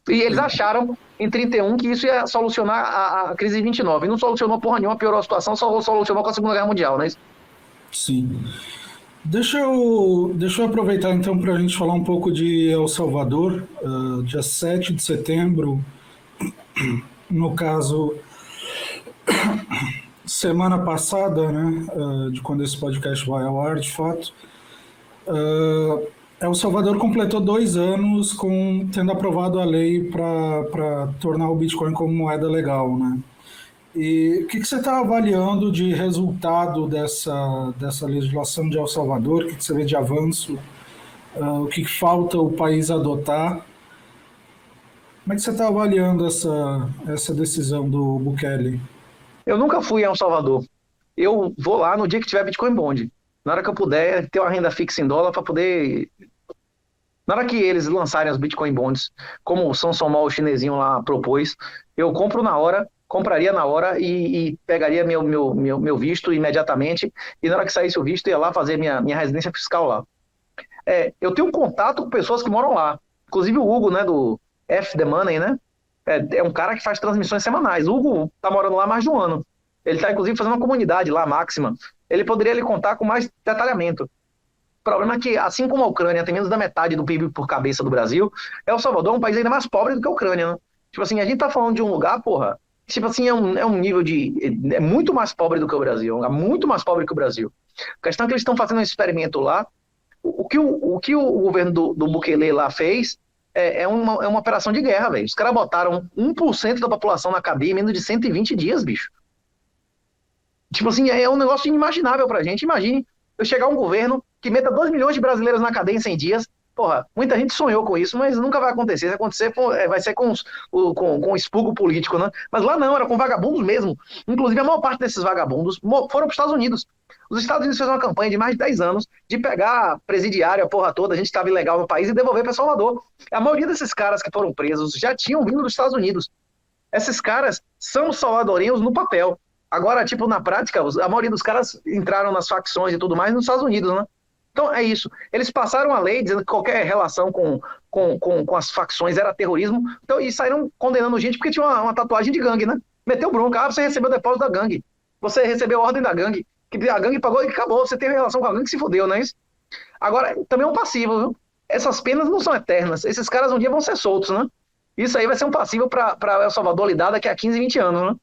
E eles acharam, em 31, que isso ia solucionar a crise de 29. E não solucionou porra nenhuma, piorou a situação, só solucionou com a Segunda Guerra Mundial, não é isso? Sim. Deixa eu aproveitar então para a gente falar um pouco de El Salvador, dia 7 de setembro, no caso, semana passada, né, de quando esse podcast vai ao ar, de fato, El Salvador completou 2 anos tendo aprovado a lei para tornar o Bitcoin como moeda legal, né? E o que você está avaliando de resultado dessa legislação de El Salvador? O que você vê de avanço? O que falta o país adotar? Como é que você está avaliando essa decisão do Bukele? Eu nunca fui a El Salvador. Eu vou lá no dia que tiver Bitcoin Bond. Na hora que eu puder ter uma renda fixa em dólar para poder... Na hora que eles lançarem os Bitcoin Bonds, como o Samson Mall, o chinesinho lá propôs, eu compraria na hora e pegaria meu visto imediatamente, e na hora que saísse o visto, ia lá fazer minha residência fiscal lá. Eu tenho contato com pessoas que moram lá, inclusive o Hugo, né, do F The Money, né, é um cara que faz transmissões semanais. O Hugo tá morando lá há mais de 1 ano, ele tá inclusive fazendo uma comunidade lá, Máxima, ele poderia lhe contar com mais detalhamento. O problema é que, assim como a Ucrânia tem menos da metade do PIB por cabeça do Brasil, El Salvador é um país ainda mais pobre do que a Ucrânia, né? Tipo assim, a gente tá falando de um lugar, porra, tipo assim, é um nível é muito mais pobre do que o Brasil, é muito mais pobre que o Brasil. A questão é que eles estão fazendo um experimento lá. O que o governo do Bukele lá fez é uma operação de guerra, velho. Os caras botaram 1% da população na cadeia em menos de 120 dias, bicho. Tipo assim, é um negócio inimaginável pra gente. Imagine eu chegar a um governo que meta 2 milhões de brasileiros na cadeia em 100 dias. Porra, muita gente sonhou com isso, mas nunca vai acontecer. Se acontecer, vai ser com expurgo político, né? Mas lá não, era com vagabundos mesmo. Inclusive, a maior parte desses vagabundos foram para os Estados Unidos. Os Estados Unidos fez uma campanha de mais de 10 anos de pegar presidiário, a porra toda, a gente estava ilegal no país, e devolver para Salvador. A maioria desses caras que foram presos já tinham vindo dos Estados Unidos. Esses caras são salvadorenhos no papel. Agora, tipo, na prática, a maioria dos caras entraram nas facções e tudo mais nos Estados Unidos, né? Então, é isso. Eles passaram a lei dizendo que qualquer relação com as facções era terrorismo, então, e saíram condenando gente porque tinha uma tatuagem de gangue, né? Meteu bronca, você recebeu o depósito da gangue, você recebeu a ordem da gangue, que a gangue pagou e acabou, você tem relação com a gangue que se fodeu, não é isso? Agora, também é um passivo, viu? Essas penas não são eternas, esses caras um dia vão ser soltos, né? Isso aí vai ser um passivo para El Salvador lidar daqui a 15, 20 anos, né?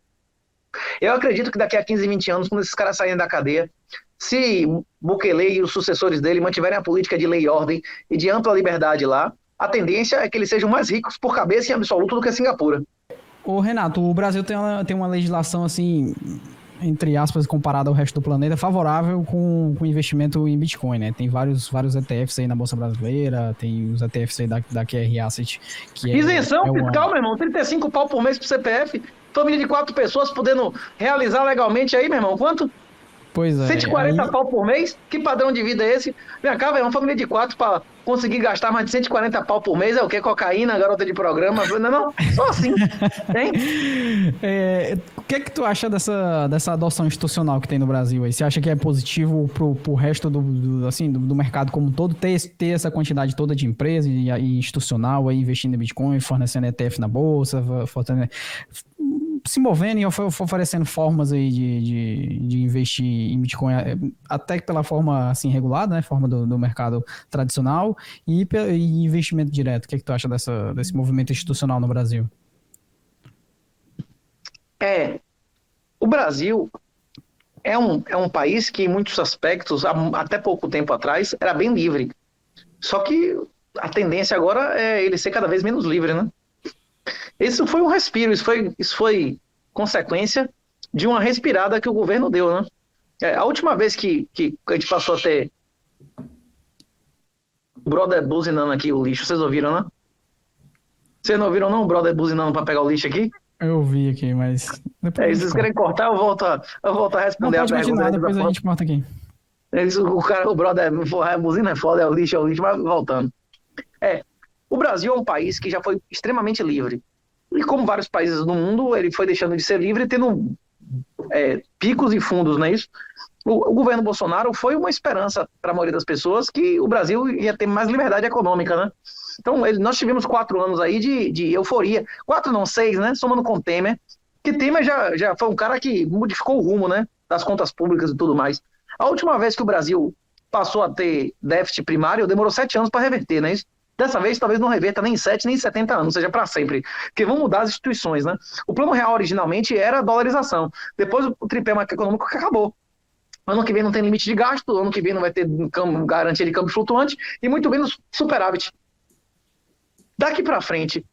Eu acredito que daqui a 15, 20 anos, quando esses caras saírem da cadeia, se Bukele e os sucessores dele mantiverem a política de lei e ordem e de ampla liberdade lá, a tendência é que eles sejam mais ricos por cabeça em absoluto do que Singapura. Ô Renato, o Brasil tem uma legislação assim, entre aspas, comparada ao resto do planeta, favorável com investimento em Bitcoin, né? Tem vários ETFs aí na Bolsa Brasileira, tem os ETFs aí da QR Asset, que isenção fiscal, meu irmão, 35 pau por mês pro CPF, família de 4 pessoas podendo realizar legalmente aí, meu irmão, quanto? Pois é. 140 pau por mês? Que padrão de vida é esse? Vem cá, velho, uma família de 4 para conseguir gastar mais de 140 pau por mês é o quê? Cocaína, garota de programa? Não, só assim. Hein? O que é que tu acha dessa adoção institucional que tem no Brasil aí? Você acha que é positivo pro resto do mercado como um todo ter essa quantidade toda de empresas e institucional aí investindo em Bitcoin, fornecendo ETF na bolsa, se movendo e oferecendo formas aí de investir em Bitcoin, até pela forma assim regulada, né, forma do mercado tradicional e investimento direto? O que é que tu acha desse movimento institucional no Brasil? O Brasil é um país que em muitos aspectos, até pouco tempo atrás, era bem livre. Só que a tendência agora é ele ser cada vez menos livre, né? Isso foi um respiro, isso foi consequência de uma respirada que o governo deu, né? A última vez que a gente passou a ter o brother buzinando aqui o lixo, vocês ouviram, né? Vocês não ouviram não o brother buzinando para pegar o lixo aqui? Eu vi aqui, mas... Se vocês querem cortar, eu volto a responder a pergunta. Depois a gente corta aqui. O brother, a buzina é foda, é o lixo, mas voltando. O Brasil é um país que já foi extremamente livre. E como vários países do mundo, ele foi deixando de ser livre, tendo picos e fundos, não é isso? O governo Bolsonaro foi uma esperança para a maioria das pessoas que o Brasil ia ter mais liberdade econômica, né? Então, nós tivemos 4 anos aí de euforia. 4 não, 6, né? Somando com Temer. Que Temer já foi um cara que modificou o rumo, né? Das contas públicas e tudo mais. A última vez que o Brasil passou a ter déficit primário, demorou 7 anos para reverter, não é isso? Dessa vez, talvez não reverta nem 7, nem 70 anos, seja para sempre. Porque vão mudar as instituições, né? O plano real originalmente era a dolarização. Depois o tripé macroeconômico que acabou. Ano que vem não tem limite de gasto, ano que vem não vai ter garantia de câmbio flutuante e muito menos superávit. Daqui para frente,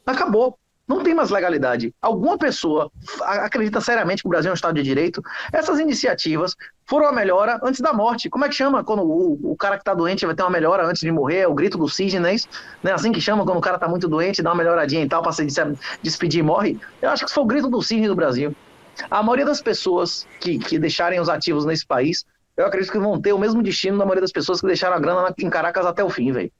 acabou. Não tem mais legalidade. Alguma pessoa acredita seriamente que o Brasil é um Estado de Direito? Essas iniciativas foram a melhora antes da morte. Como é que chama quando o cara que está doente vai ter uma melhora antes de morrer? É o grito do cisne, não é isso? Não é assim que chama quando o cara está muito doente, dá uma melhoradinha e tal para se despedir e morre? Eu acho que isso foi o grito do cisne do Brasil. A maioria das pessoas que deixarem os ativos nesse país, eu acredito que vão ter o mesmo destino da maioria das pessoas que deixaram a grana em Caracas até o fim, velho.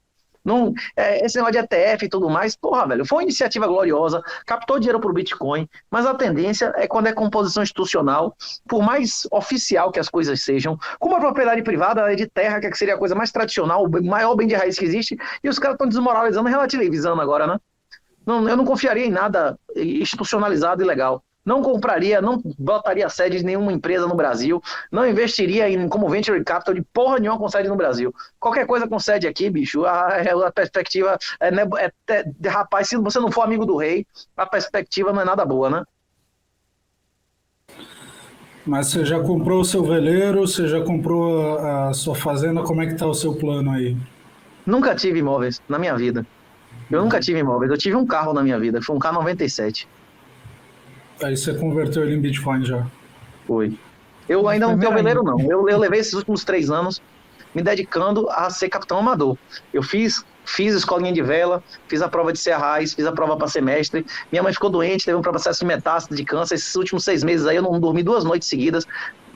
Não, esse negócio de ETF e tudo mais, porra, velho, foi uma iniciativa gloriosa, captou dinheiro pro Bitcoin, mas a tendência é quando é composição institucional, por mais oficial que as coisas sejam, como a propriedade privada de terra, que seria a coisa mais tradicional, o maior bem de raiz que existe, e os caras estão desmoralizando e relativizando agora, né? Não, eu não confiaria em nada institucionalizado e legal. Não compraria, não botaria sede de nenhuma empresa no Brasil, não investiria como venture capital de porra nenhuma com sede no Brasil. Qualquer coisa com sede aqui, bicho, a perspectiva rapaz, se você não for amigo do rei, a perspectiva não é nada boa, né? Mas você já comprou o seu veleiro, você já comprou a sua fazenda, como é que tá o seu plano aí? Nunca tive imóveis na minha vida. Eu nunca tive imóveis, eu tive um carro na minha vida, foi um K97. Aí você converteu ele em Bitcoin já. Foi. Eu ainda não tenho veleiro, não. Eu levei esses últimos 3 anos me dedicando a ser capitão amador. Eu fiz escolinha de vela, fiz a prova de Serrais, fiz a prova para semestre. Minha mãe ficou doente, teve um processo de metástase de câncer. Esses últimos 6 meses aí eu não dormi 2 noites seguidas.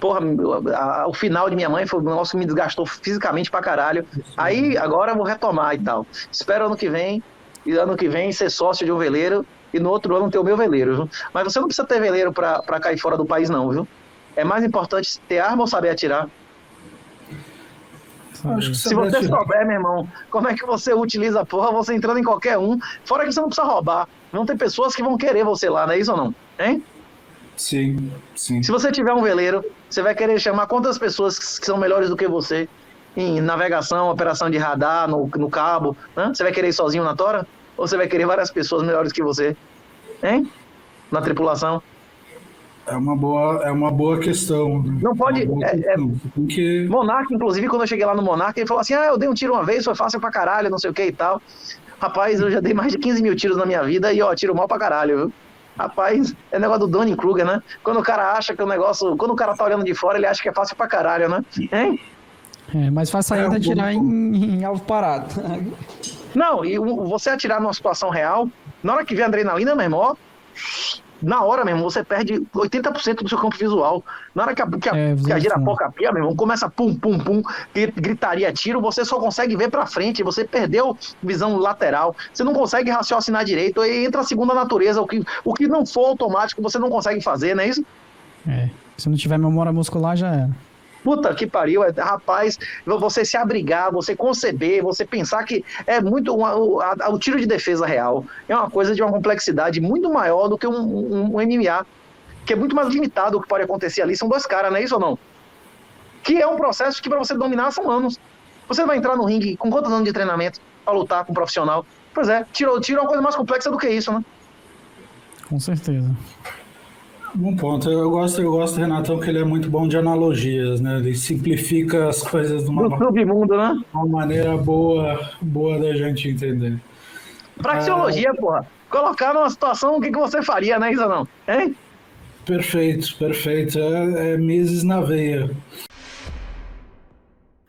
Porra, o final de minha mãe foi um negócio que me desgastou fisicamente pra caralho. Aí, agora eu vou retomar e tal. Espero ano que vem ser sócio de um veleiro e no outro ano ter o meu veleiro, viu? Mas você não precisa ter veleiro pra cair fora do país, não, viu? É mais importante ter arma ou saber atirar. Se você souber, meu irmão, como é que você utiliza a porra, você entrando em qualquer um, fora que você não precisa roubar. Vão ter pessoas que vão querer você lá, não é isso ou não? Hein? Sim, sim. Se você tiver um veleiro, você vai querer chamar quantas pessoas que são melhores do que você em navegação, operação de radar, no cabo, né? Você vai querer ir sozinho na tora? Ou você vai querer várias pessoas melhores que você? Hein? Na tripulação? É uma boa questão. Não pode... Porque... Monark, inclusive, quando eu cheguei lá no Monark, ele falou assim, eu dei um tiro uma vez, foi fácil pra caralho, não sei o que e tal. Rapaz, eu já dei mais de 15 mil tiros na minha vida e, tiro mal pra caralho, viu? Rapaz, é negócio do Dunning-Kruger, né? Quando o cara acha que o negócio... Quando o cara tá olhando de fora, ele acha que é fácil pra caralho, né? Hein? Mas faz sair atirar em alvo parado. Não, e você atirar numa situação real, na hora que vê a adrenalina, meu irmão, na hora mesmo, você perde 80% do seu campo visual. Na hora que a girapoca pia, meu irmão, começa pum, pum, pum, gritaria, tiro, você só consegue ver pra frente, você perdeu visão lateral, você não consegue raciocinar direito, aí entra a segunda natureza, o que não for automático, você não consegue fazer, não é isso? Se não tiver memória muscular, já era. Puta que pariu, rapaz, você se abrigar, você conceber, você pensar que é muito o tiro de defesa real é uma coisa de uma complexidade muito maior do que um MMA, que é muito mais limitado. O que pode acontecer ali são 2 caras, não é isso ou não? Que é um processo que para você dominar são anos. Você vai entrar no ringue com quantos anos de treinamento para lutar com um profissional? Pois é, tiro é uma coisa mais complexa do que isso, né? Com certeza. Bom ponto. Eu gosto, Renatão, que ele é muito bom de analogias, né? Ele simplifica as coisas de Do submundo, né? uma maneira boa da gente entender. Praxeologia, porra. Colocar numa situação, o que você faria, né, isso ou não? Hein? Perfeito, perfeito. É Mises na veia.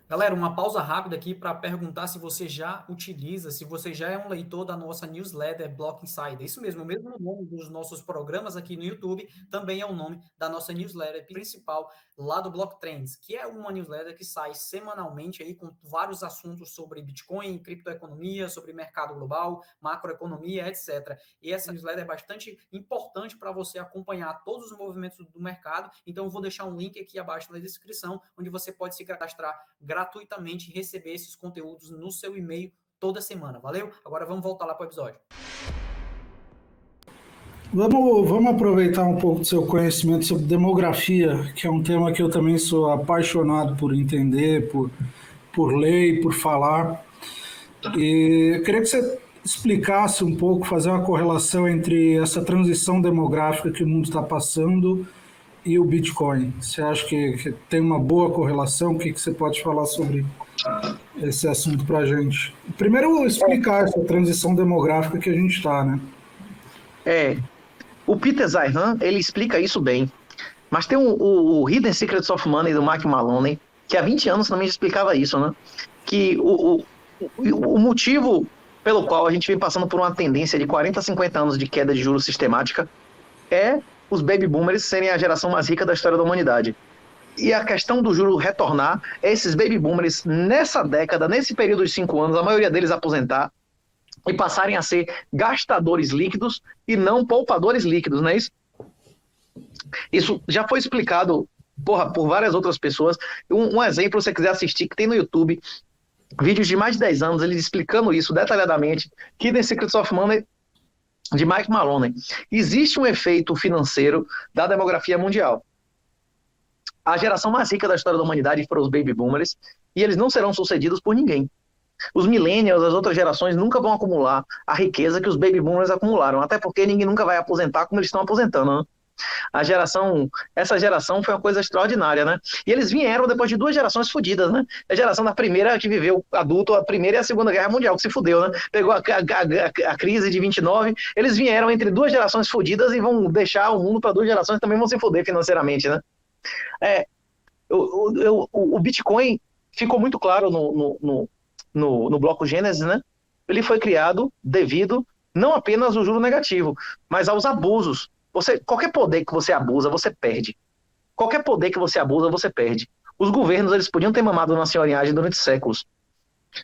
Galera, uma pausa rápida aqui para perguntar se você já utiliza, se você já é um leitor da nossa newsletter Block Insider. Isso mesmo, o mesmo nome dos nossos programas aqui no YouTube também é o nome da nossa newsletter principal lá do Block Trends, que é uma newsletter que sai semanalmente aí com vários assuntos sobre Bitcoin, criptoeconomia, sobre mercado global, macroeconomia, etc. E essa newsletter é bastante importante para você acompanhar todos os movimentos do mercado. Então eu vou deixar um link aqui abaixo na descrição, onde você pode se cadastrar gratuitamente e receber esses conteúdos no seu e-mail toda semana. Valeu? Agora vamos voltar lá para o episódio. Vamos aproveitar um pouco do seu conhecimento sobre demografia, que é um tema que eu também sou apaixonado por entender, por ler e por falar. E eu queria que você explicasse um pouco, fazer uma correlação entre essa transição demográfica que o mundo está passando e o Bitcoin. Você acha que tem uma boa correlação? O que você pode falar sobre esse assunto para a gente? Primeiro, explicar essa transição demográfica que a gente está, né? O Peter Zeihan, ele explica isso bem. Mas tem o Hidden Secrets of Money do Mike Maloney, que há 20 anos também explicava isso, né? Que o motivo pelo qual a gente vem passando por uma tendência de 40 a 50 anos de queda de juros sistemática é os baby boomers serem a geração mais rica da história da humanidade. E a questão do juro retornar é esses baby boomers nessa década, nesse período de 5 anos, a maioria deles aposentar e passarem a ser gastadores líquidos e não poupadores líquidos, não é isso? Isso já foi explicado por várias outras pessoas. Um exemplo, se você quiser assistir, que tem no YouTube, vídeos de mais de 10 anos, eles explicando isso detalhadamente, que The Secrets of Money, de Mike Maloney. Existe um efeito financeiro da demografia mundial. A geração mais rica da história da humanidade foram os baby boomers, e eles não serão sucedidos por ninguém. Os millennials, as outras gerações, nunca vão acumular a riqueza que os baby boomers acumularam, até porque ninguém nunca vai aposentar como eles estão aposentando, né? Essa geração foi uma coisa extraordinária, né? E eles vieram depois de 2 gerações fodidas, né? A geração da primeira que viveu adulto, a Primeira e a Segunda Guerra Mundial, que se fudeu, né? Pegou a crise de 29, eles vieram entre 2 gerações fodidas e vão deixar o mundo para 2 gerações que também vão se fuder financeiramente, né? O Bitcoin ficou muito claro no bloco Gênesis, né? Ele foi criado devido não apenas ao juro negativo, mas aos abusos. Qualquer poder que você abusa, você perde. Qualquer poder que você abusa, você perde. Os governos, eles podiam ter mamado na senhorinhagem durante séculos.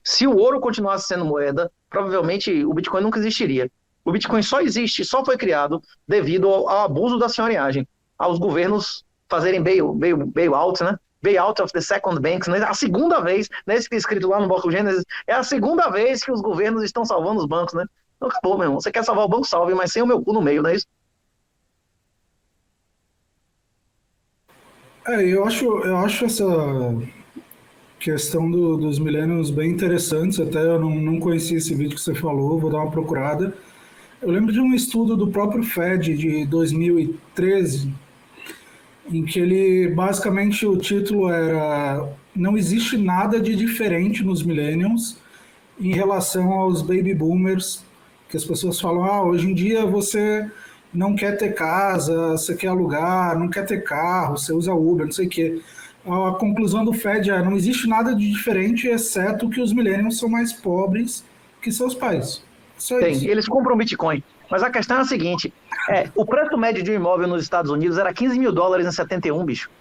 Se o ouro continuasse sendo moeda, provavelmente o Bitcoin nunca existiria. O Bitcoin só existe, só foi criado devido ao abuso da senhorinhagem, aos governos fazerem bailout, né? Bailout of the second banks, né? A segunda vez, né? Isso que é escrito lá no bloco Gênesis, é a segunda vez que os governos estão salvando os bancos, né? Então acabou, meu irmão. Você quer salvar o banco, salve, mas sem o meu cu no meio, não é isso? Eu acho essa questão dos millennials bem interessante. Até eu não conhecia esse vídeo que você falou, vou dar uma procurada. Eu lembro de um estudo do próprio Fed de 2013, em que ele, basicamente, o título era "Não existe nada de diferente nos millennials em relação aos baby boomers", que as pessoas falam, hoje em dia você não quer ter casa, você quer alugar, não quer ter carro, você usa Uber, não sei o quê. A conclusão do Fed é: não existe nada de diferente, exceto que os millennials são mais pobres que seus pais. Só isso. Eles compram Bitcoin. Mas a questão é a seguinte, o preço médio de um imóvel nos Estados Unidos era $15 mil em 71, bicho.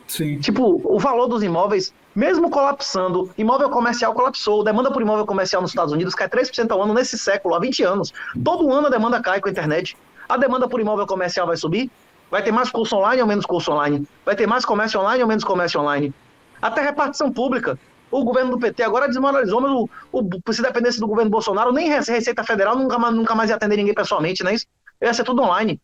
Sim. Tipo, o valor dos imóveis, mesmo colapsando, imóvel comercial colapsou, demanda por imóvel comercial nos Estados Unidos cai 3% ao ano nesse século, há 20 anos. Todo ano a demanda cai com a internet. A demanda por imóvel comercial vai subir? Vai ter mais curso online ou menos curso online? Vai ter mais comércio online ou menos comércio online? Até repartição pública. O governo do PT agora desmoralizou, mas se dependesse do governo Bolsonaro, nem Receita Federal nunca mais ia atender ninguém pessoalmente, não é isso? Ia ser tudo online.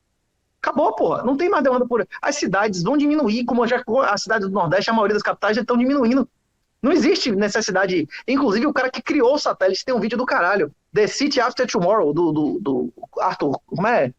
Acabou, porra. Não tem mais demanda por... As cidades vão diminuir, como já as cidades do Nordeste, a maioria das capitais já estão diminuindo. Não existe necessidade. Inclusive, o cara que criou o satélite tem um vídeo do caralho. The City After Tomorrow, do Arthur. Como é?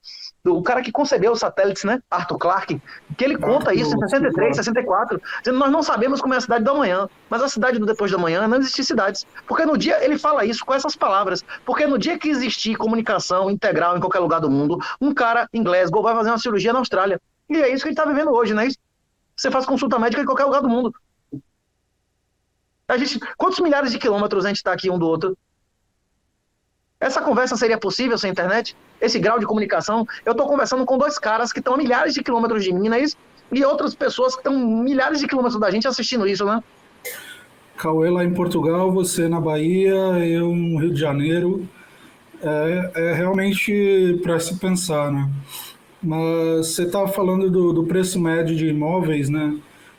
Do cara que concebeu os satélites, né? Arthur Clarke. Que ele conta isso em 63, 64. Dizendo: nós não sabemos como é a cidade do amanhã, mas a cidade do depois do amanhã não existe cidades. Porque no dia. Ele fala isso com essas palavras. Porque no dia que existir comunicação integral em qualquer lugar do mundo, um cara em Glasgow vai fazer uma cirurgia na Austrália. E é isso que a gente tá vivendo hoje, né? Você faz consulta médica em qualquer lugar do mundo. Quantos milhares de quilômetros a gente está aqui um do outro? Essa conversa seria possível sem internet? Esse grau de comunicação? Eu estou conversando com dois caras que estão a milhares de quilômetros de mim, não é isso? E outras pessoas que estão milhares de quilômetros da gente assistindo isso, né? Cauê lá em Portugal, você na Bahia, eu no Rio de Janeiro. É realmente para se pensar, né? Mas você estava falando do preço médio de imóveis, né?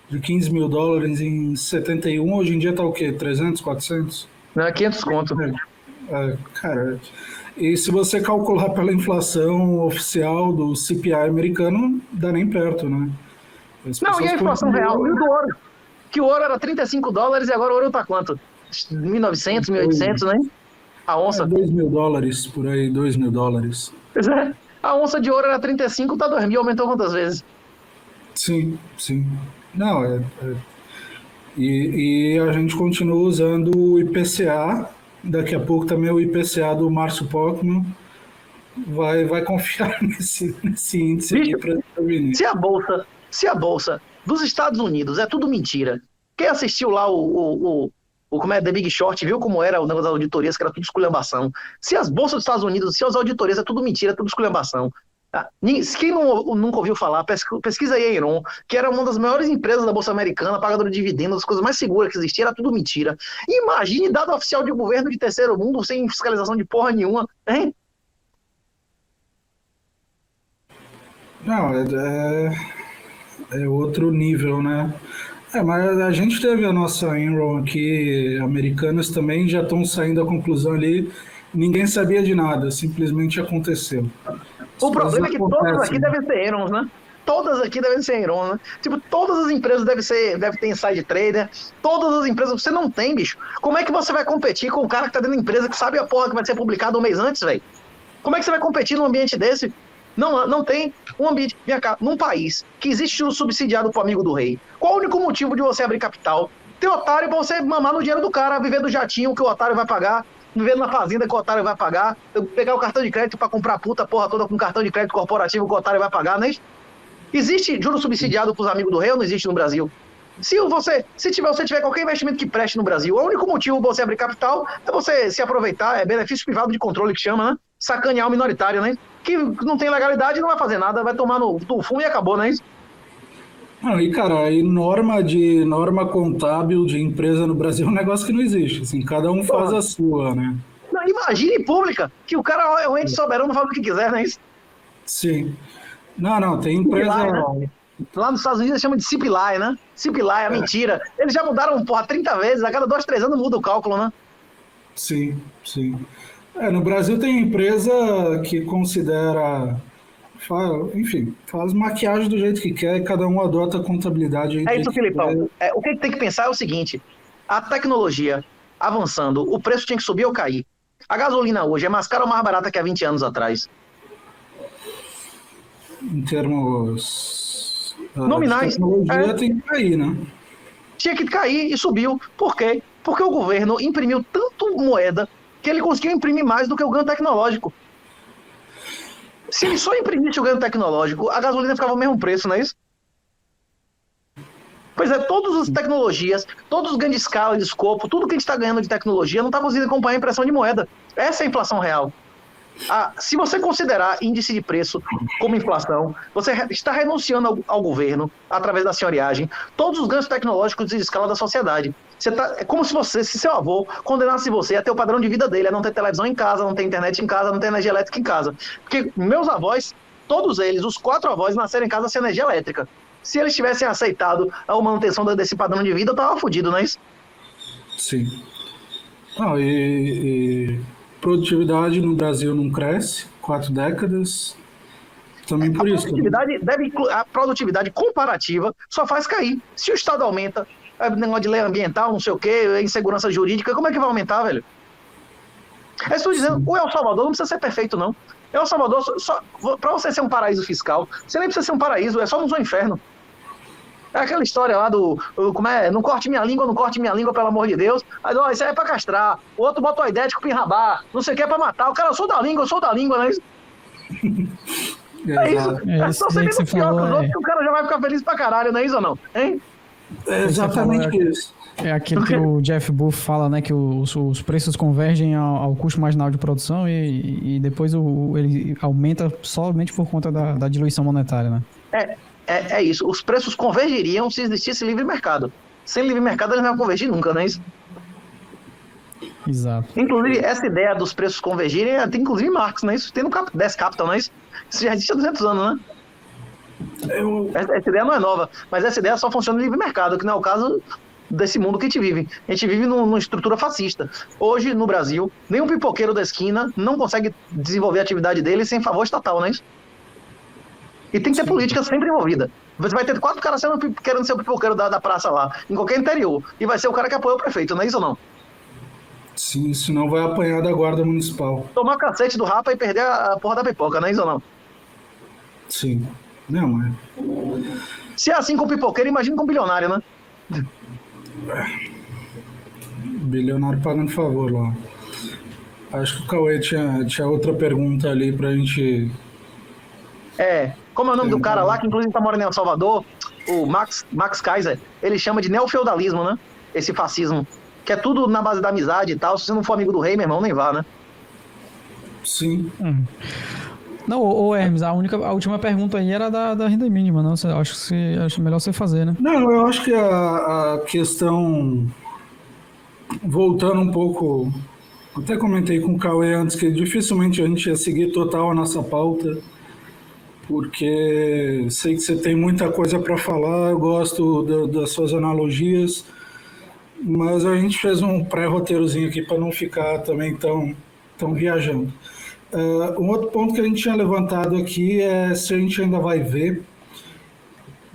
De 15 mil dólares em 71, hoje em dia tá o quê? 300, 400? Não, 500 conto. Cara, e se você calcular pela inflação oficial do CPI americano, não dá nem perto, né? Não, e a inflação real? E o do ouro? Que o ouro era 35 dólares e agora o ouro tá quanto? 1.900, 1.800, né? A onça. 2 mil dólares, por aí, 2 mil dólares. Pois é. A onça de ouro era 35, tá 2 mil, aumentou quantas vezes? Sim. Não, E a gente continua usando o IPCA, daqui a pouco também o IPCA do Márcio Pockmann vai confiar nesse índice aqui para prevenir. Se a bolsa dos Estados Unidos é tudo mentira, quem assistiu lá como é The Big Short, viu como era o negócio das auditorias, que era tudo esculhambação. Se as bolsas dos Estados Unidos, se as auditorias é tudo mentira, é tudo esculhambação. Quem nunca ouviu falar, pesquisa aí a Enron, que era uma das maiores empresas da Bolsa Americana, pagadora de dividendos, as coisas mais seguras que existiam, era tudo mentira. Imagine dado oficial de governo de terceiro mundo, sem fiscalização de porra nenhuma, hein? Não, é outro nível, né? Mas a gente teve a nossa Enron aqui, americanas também já estão saindo à conclusão ali, ninguém sabia de nada, simplesmente aconteceu. O problema é que todas aqui devem ser Enrons, né? Todas aqui devem ser Enron, né? Tipo, todas as empresas devem ter inside trader, todas as empresas, você não tem, bicho. Como é que você vai competir com o cara que tá dentro da empresa que sabe a porra que vai ser publicado um mês antes, velho? Como é que você vai competir num ambiente desse? Não tem um ambiente. Vem cá, num país que existe o subsidiado pro amigo do rei, qual o único motivo de você abrir capital? Ter otário pra você mamar no dinheiro do cara, viver do jatinho que o otário vai pagar, viver na fazenda que o otário vai pagar, pegar o cartão de crédito pra comprar puta porra toda com cartão de crédito corporativo que o otário vai pagar, né? Existe juro subsidiado pros amigos do rei ou não existe no Brasil? Se você tiver qualquer investimento que preste no Brasil, o único motivo de você abrir capital é você se aproveitar, é benefício privado de controle que chama, né? Sacanear o minoritário, né? Que não tem legalidade e não vai fazer nada, vai tomar no fumo e acabou, né? E cara, aí norma contábil de empresa no Brasil é um negócio que não existe, assim, cada um faz a sua, né? Não, imagine pública, que o cara é um ente soberano, faz o que quiser, né? Sim. Não, tem empresa... CPLI, né? Lá nos Estados Unidos eles chamam de CPLI, né? CPLI é mentira. Eles já mudaram, 30 vezes, a cada 2, 3 anos muda o cálculo, né? Sim. No Brasil tem empresa que considera... Enfim, faz maquiagem do jeito que quer e cada um adota a contabilidade. É isso, Filipão. O que tem que pensar é o seguinte: a tecnologia avançando, o preço tinha que subir ou cair. A gasolina hoje é mais cara ou mais barata que há 20 anos atrás? Em termos nominais, de tecnologia tem que cair, né? Tinha que cair e subiu. Por quê? Porque o governo imprimiu tanto moeda que ele conseguiu imprimir mais do que o ganho tecnológico. Se ele só imprimisse o ganho tecnológico, a gasolina ficava o mesmo preço, não é isso? Pois é, todas as tecnologias, todos os ganhos de escala, de escopo, tudo que a gente está ganhando de tecnologia não está conseguindo acompanhar a impressão de moeda. Essa é a inflação real. Se você considerar índice de preço como inflação, você está renunciando ao governo, através da senhoriagem, todos os ganhos tecnológicos de escala da sociedade. É como se seu avô condenasse você a ter o padrão de vida dele, a não ter televisão em casa, não ter internet em casa, não ter energia elétrica em casa. Porque meus avós, todos eles, os 4 avós, nasceram em casa sem energia elétrica. Se eles tivessem aceitado a manutenção desse padrão de vida, eu estava fodido, não é isso? Sim. Produtividade no Brasil não cresce, 4 décadas, também por isso. A produtividade comparativa só faz cair. Se o Estado aumenta, negócio de lei ambiental, não sei o quê, insegurança jurídica, como é que vai aumentar, velho? Eu estou dizendo, o El Salvador não precisa ser perfeito, não. El Salvador, para você ser um paraíso fiscal, você nem precisa ser um paraíso, é só um inferno. É aquela história lá como é, não corte minha língua, pelo amor de Deus. Aí, ó, isso aí é pra castrar. O outro bota o ideia de cupim-rabá, não sei o que, é pra matar. O cara, eu sou da língua, não é isso? É isso. É só você vendo pior que os outros, que o cara já vai ficar feliz pra caralho, não é isso ou não? Hein? É exatamente isso. É aquilo que o Jeff Buff fala, né? Que os preços convergem ao custo marginal de produção e depois ele aumenta somente por conta da diluição monetária, né? É isso. Os preços convergiriam se existisse livre mercado. Sem livre mercado, eles não vão convergir nunca, não é isso? Exato. Inclusive, essa ideia dos preços convergirem, tem inclusive Marx, não é isso? Tem no 10 Capital, não é isso? Isso já existe há 200 anos, né? Essa ideia não é nova, mas essa ideia só funciona no livre mercado, que não é o caso desse mundo que a gente vive. A gente vive numa estrutura fascista. Hoje, no Brasil, nenhum pipoqueiro da esquina não consegue desenvolver a atividade dele sem favor estatal, não é isso? E tem que ter política sempre envolvida. Você vai ter 4 caras querendo ser o pipoqueiro da praça lá, em qualquer interior, e vai ser o cara que apoia o prefeito, não é isso ou não? Sim, senão vai apanhar da guarda municipal. Tomar cacete do rapa e perder a porra da pipoca, não é isso ou não? Sim. Não, é. Se é assim com o pipoqueiro, imagina com o bilionário, né? Bilionário pagando favor lá. Acho que o Cauê tinha outra pergunta ali pra gente... Como é o nome do cara lá, que inclusive tá morando em El Salvador, o Max Kaiser, ele chama de neofeudalismo, né? Esse fascismo, que é tudo na base da amizade e tal. Se você não for amigo do rei, meu irmão, nem vá, né? Sim. Não, Hermes, a última pergunta aí era da renda mínima, não? Acho melhor você fazer, né? Não, eu acho que a questão, voltando um pouco, até comentei com o Cauê antes que dificilmente a gente ia seguir total a nossa pauta, porque sei que você tem muita coisa para falar, eu gosto das suas analogias, mas a gente fez um pré-roteirozinho aqui para não ficar também tão viajando. Um outro ponto que a gente tinha levantado aqui é se a gente ainda vai ver,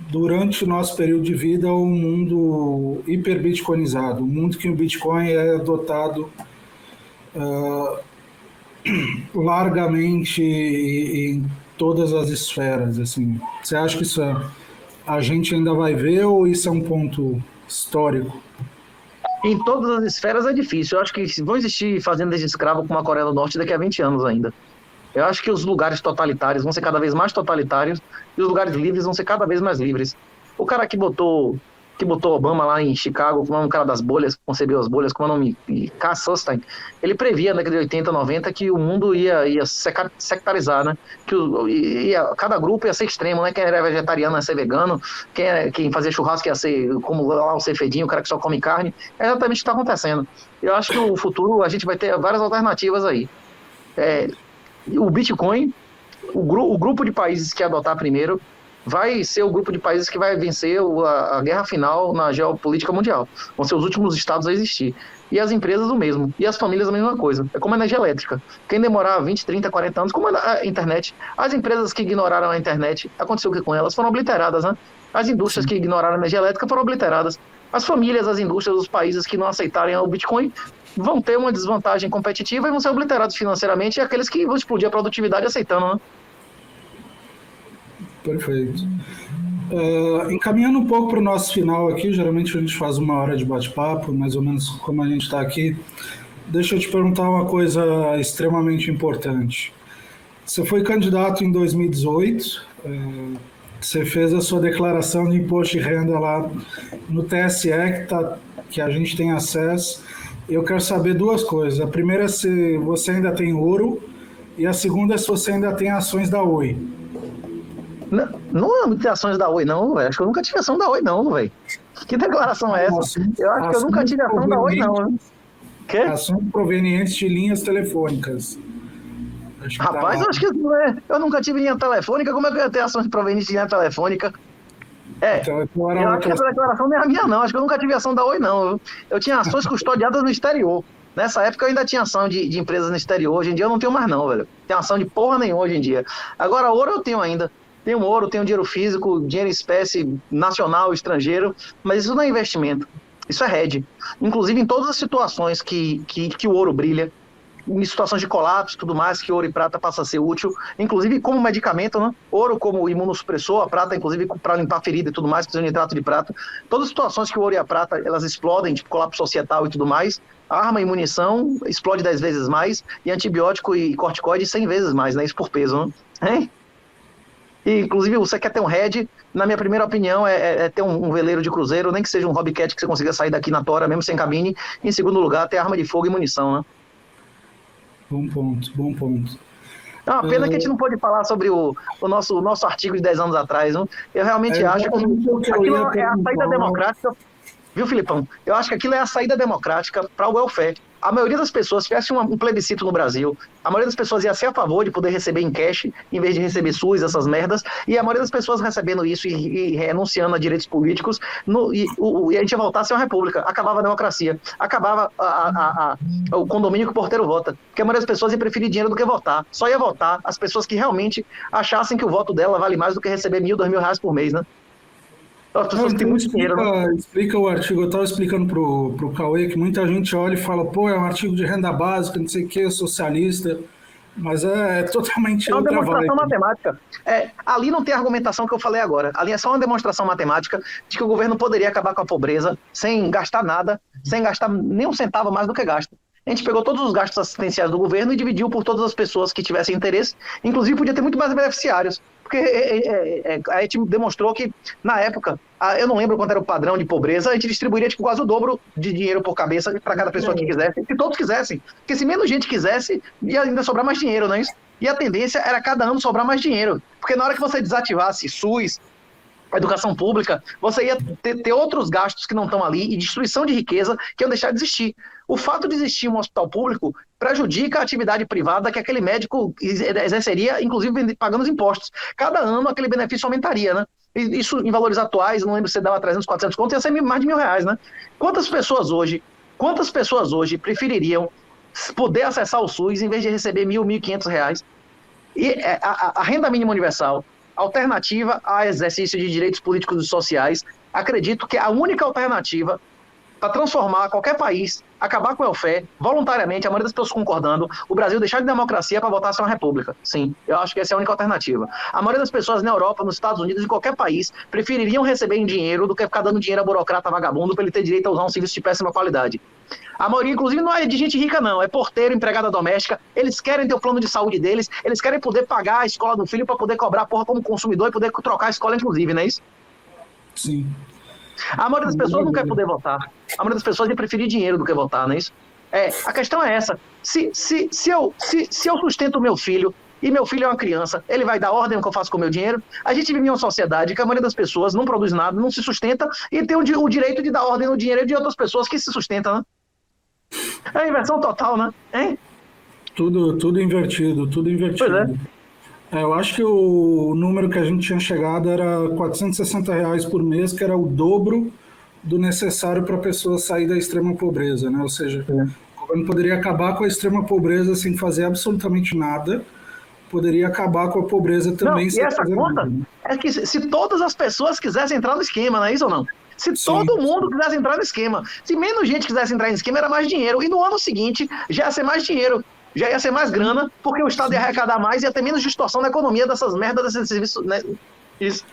durante o nosso período de vida, um mundo hiperbitcoinizado, um mundo que o Bitcoin é adotado largamente em todas as esferas. Assim. Você acha que isso a gente ainda vai ver ou isso é um ponto histórico? Em todas as esferas é difícil. Eu acho que vão existir fazendas de escravo como a Coreia do Norte daqui a 20 anos ainda. Eu acho que os lugares totalitários vão ser cada vez mais totalitários e os lugares livres vão ser cada vez mais livres. O cara que botou Obama lá em Chicago, como é um cara das bolhas, que concebeu as bolhas, como é o nome? Cass Sunstein, ele previa na década de 80, 90 que o mundo ia sectarizar, né? Que cada grupo ia ser extremo, né? Quem era vegetariano ia ser vegano, quem fazia churrasco ia ser como lá o cefedinho, o cara que só come carne. É exatamente o que está acontecendo. Eu acho que no futuro a gente vai ter várias alternativas aí. O Bitcoin, o grupo de países que adotar primeiro, vai ser o grupo de países que vai vencer a guerra final na geopolítica mundial. Vão ser os últimos estados a existir. E as empresas o mesmo. E as famílias a mesma coisa. É como a energia elétrica. Quem demorar 20, 30, 40 anos, como a internet. As empresas que ignoraram a internet, aconteceu o que com elas? Foram obliteradas, né? As indústrias que ignoraram a energia elétrica foram obliteradas. As famílias, as indústrias, os países que não aceitarem o Bitcoin vão ter uma desvantagem competitiva e vão ser obliterados financeiramente, e aqueles que vão explodir a produtividade aceitando, né? Perfeito. Encaminhando um pouco para o nosso final aqui, geralmente a gente faz 1 hora de bate-papo, mais ou menos como a gente está aqui. Deixa eu te perguntar uma coisa extremamente importante. Você foi candidato em 2018, você fez a sua declaração de imposto de renda lá no TSE, que a gente tem acesso. Eu quero saber 2 coisas. A primeira é se você ainda tem ouro e a segunda é se você ainda tem ações da Oi. Não é muitas ações da Oi, não, velho. Acho que eu nunca tive ação da Oi, não, velho. Que declaração é essa? Eu acho que eu nunca tive ação da Oi, não. Quê? Ações provenientes de linhas telefônicas. Rapaz, eu acho que eu nunca tive linha telefônica. Como é que eu ia ter ações provenientes de linha telefônica? Então, eu acho que essa declaração não é a minha, não. Acho que eu nunca tive ação da Oi, não. Eu tinha ações custodiadas no exterior. Nessa época eu ainda tinha ação de empresas no exterior. Hoje em dia eu não tenho mais, não, velho. Tenho ação de porra nenhuma hoje em dia. Agora, ouro eu tenho ainda. Tem o ouro, tem o dinheiro físico, dinheiro em espécie, nacional, estrangeiro, mas isso não é investimento, isso é hedge. Inclusive em todas as situações que o ouro brilha, em situações de colapso e tudo mais, que ouro e prata passa a ser útil, inclusive como medicamento, né? Ouro como imunossupressor, a prata, inclusive, para limpar ferida e tudo mais, precisa de nitrato de prata. Todas as situações que o ouro e a prata, elas explodem, tipo colapso societal e tudo mais, arma e munição explode 10 vezes mais, e antibiótico e corticoide 100 vezes mais, né? Isso por peso, né? Hein? E, inclusive, você quer ter um head, na minha primeira opinião, é ter um veleiro de cruzeiro, nem que seja um Hobbycat que você consiga sair daqui na tora, mesmo sem cabine. Em segundo lugar, ter arma de fogo e munição, né? Bom ponto, bom ponto. É uma pena que a gente não pode falar sobre o nosso artigo de 10 anos atrás. Não? Eu realmente acho que aquilo é a saída democrática. Viu, Filipão? Eu acho que aquilo é a saída democrática para o welfare. A maioria das pessoas, se tivesse um plebiscito no Brasil, a maioria das pessoas ia ser a favor de poder receber em cash, em vez de receber SUS, essas merdas, e a maioria das pessoas recebendo isso e renunciando a direitos políticos, e a gente ia voltar a ser uma república. Acabava a democracia, acabava o condomínio que o porteiro vota, porque a maioria das pessoas ia preferir dinheiro do que votar. Só ia votar as pessoas que realmente achassem que o voto dela vale mais do que receber R$1.000, R$2.000 por mês, né? As pessoas têm muito dinheiro, né? Explica o artigo. Eu estava explicando pro Cauê que muita gente olha e fala, pô, é um artigo de renda básica, não sei o que, socialista, mas é totalmente outra vibe. Demonstração matemática. Ali não tem a argumentação que eu falei agora. Ali é só uma demonstração matemática de que o governo poderia acabar com a pobreza sem gastar nada, sem gastar nem um centavo mais do que gasta. A gente pegou todos os gastos assistenciais do governo e dividiu por todas as pessoas que tivessem interesse. Inclusive, podia ter muito mais beneficiários. Porque a gente demonstrou que, na época, eu não lembro quanto era o padrão de pobreza, a gente distribuiria tipo, quase o dobro de dinheiro por cabeça para cada pessoa que quisesse, se todos quisessem. Porque se menos gente quisesse, ia ainda sobrar mais dinheiro, não é isso? E a tendência era cada ano sobrar mais dinheiro. Porque na hora que você desativasse SUS, a educação pública, você ia ter outros gastos que não estão ali e destruição de riqueza que iam deixar de existir. O fato de existir um hospital público prejudica a atividade privada que aquele médico exerceria, inclusive pagando os impostos. Cada ano aquele benefício aumentaria, né? Isso em valores atuais, não lembro se dava 300, 400 contos, ia ser mais de R$1.000, né? Quantas pessoas hoje prefeririam poder acessar o SUS em vez de receber R$1.000, R$1.500? E a renda mínima universal, alternativa a exercício de direitos políticos e sociais, acredito que a única alternativa para transformar qualquer país, acabar com o welfare, voluntariamente, a maioria das pessoas concordando, o Brasil deixar de democracia para voltar a ser uma república. Sim, eu acho que essa é a única alternativa. A maioria das pessoas na Europa, nos Estados Unidos, em qualquer país, prefeririam receber em dinheiro do que ficar dando dinheiro a burocrata vagabundo para ele ter direito a usar um serviço de péssima qualidade. A maioria, inclusive, não é de gente rica, não. É porteiro, empregada doméstica. Eles querem ter o plano de saúde deles. Eles querem poder pagar a escola do filho para poder cobrar a porra como consumidor e poder trocar a escola, inclusive, não é isso? Sim. A maioria das pessoas não quer poder votar. A maioria das pessoas ia preferir dinheiro do que votar, não é isso? A questão é essa. Se eu sustento o meu filho, e meu filho é uma criança, ele vai dar ordem no que eu faço com o meu dinheiro, a gente vive em uma sociedade que a maioria das pessoas não produz nada, não se sustenta, e tem o direito de dar ordem no dinheiro de outras pessoas que se sustentam, né? É a inversão total, né? Hein? Tudo invertido, tudo invertido. Pois é. Eu acho que o número que a gente tinha chegado era R$460 por mês, que era o dobro do necessário para a pessoa sair da extrema pobreza, né? Ou seja, o governo poderia acabar com a extrema pobreza sem fazer absolutamente nada, poderia acabar com a pobreza também não, sem e essa fazer conta nada. É que se todas as pessoas quisessem entrar no esquema, não é isso ou não? Se todo mundo quisesse entrar no esquema, se menos gente quisesse entrar no esquema, era mais dinheiro. E no ano seguinte já ia ser mais dinheiro, já ia ser mais grana, porque o Estado ia arrecadar mais e ia ter menos distorção na economia dessas merdas desses serviços, né? Isso.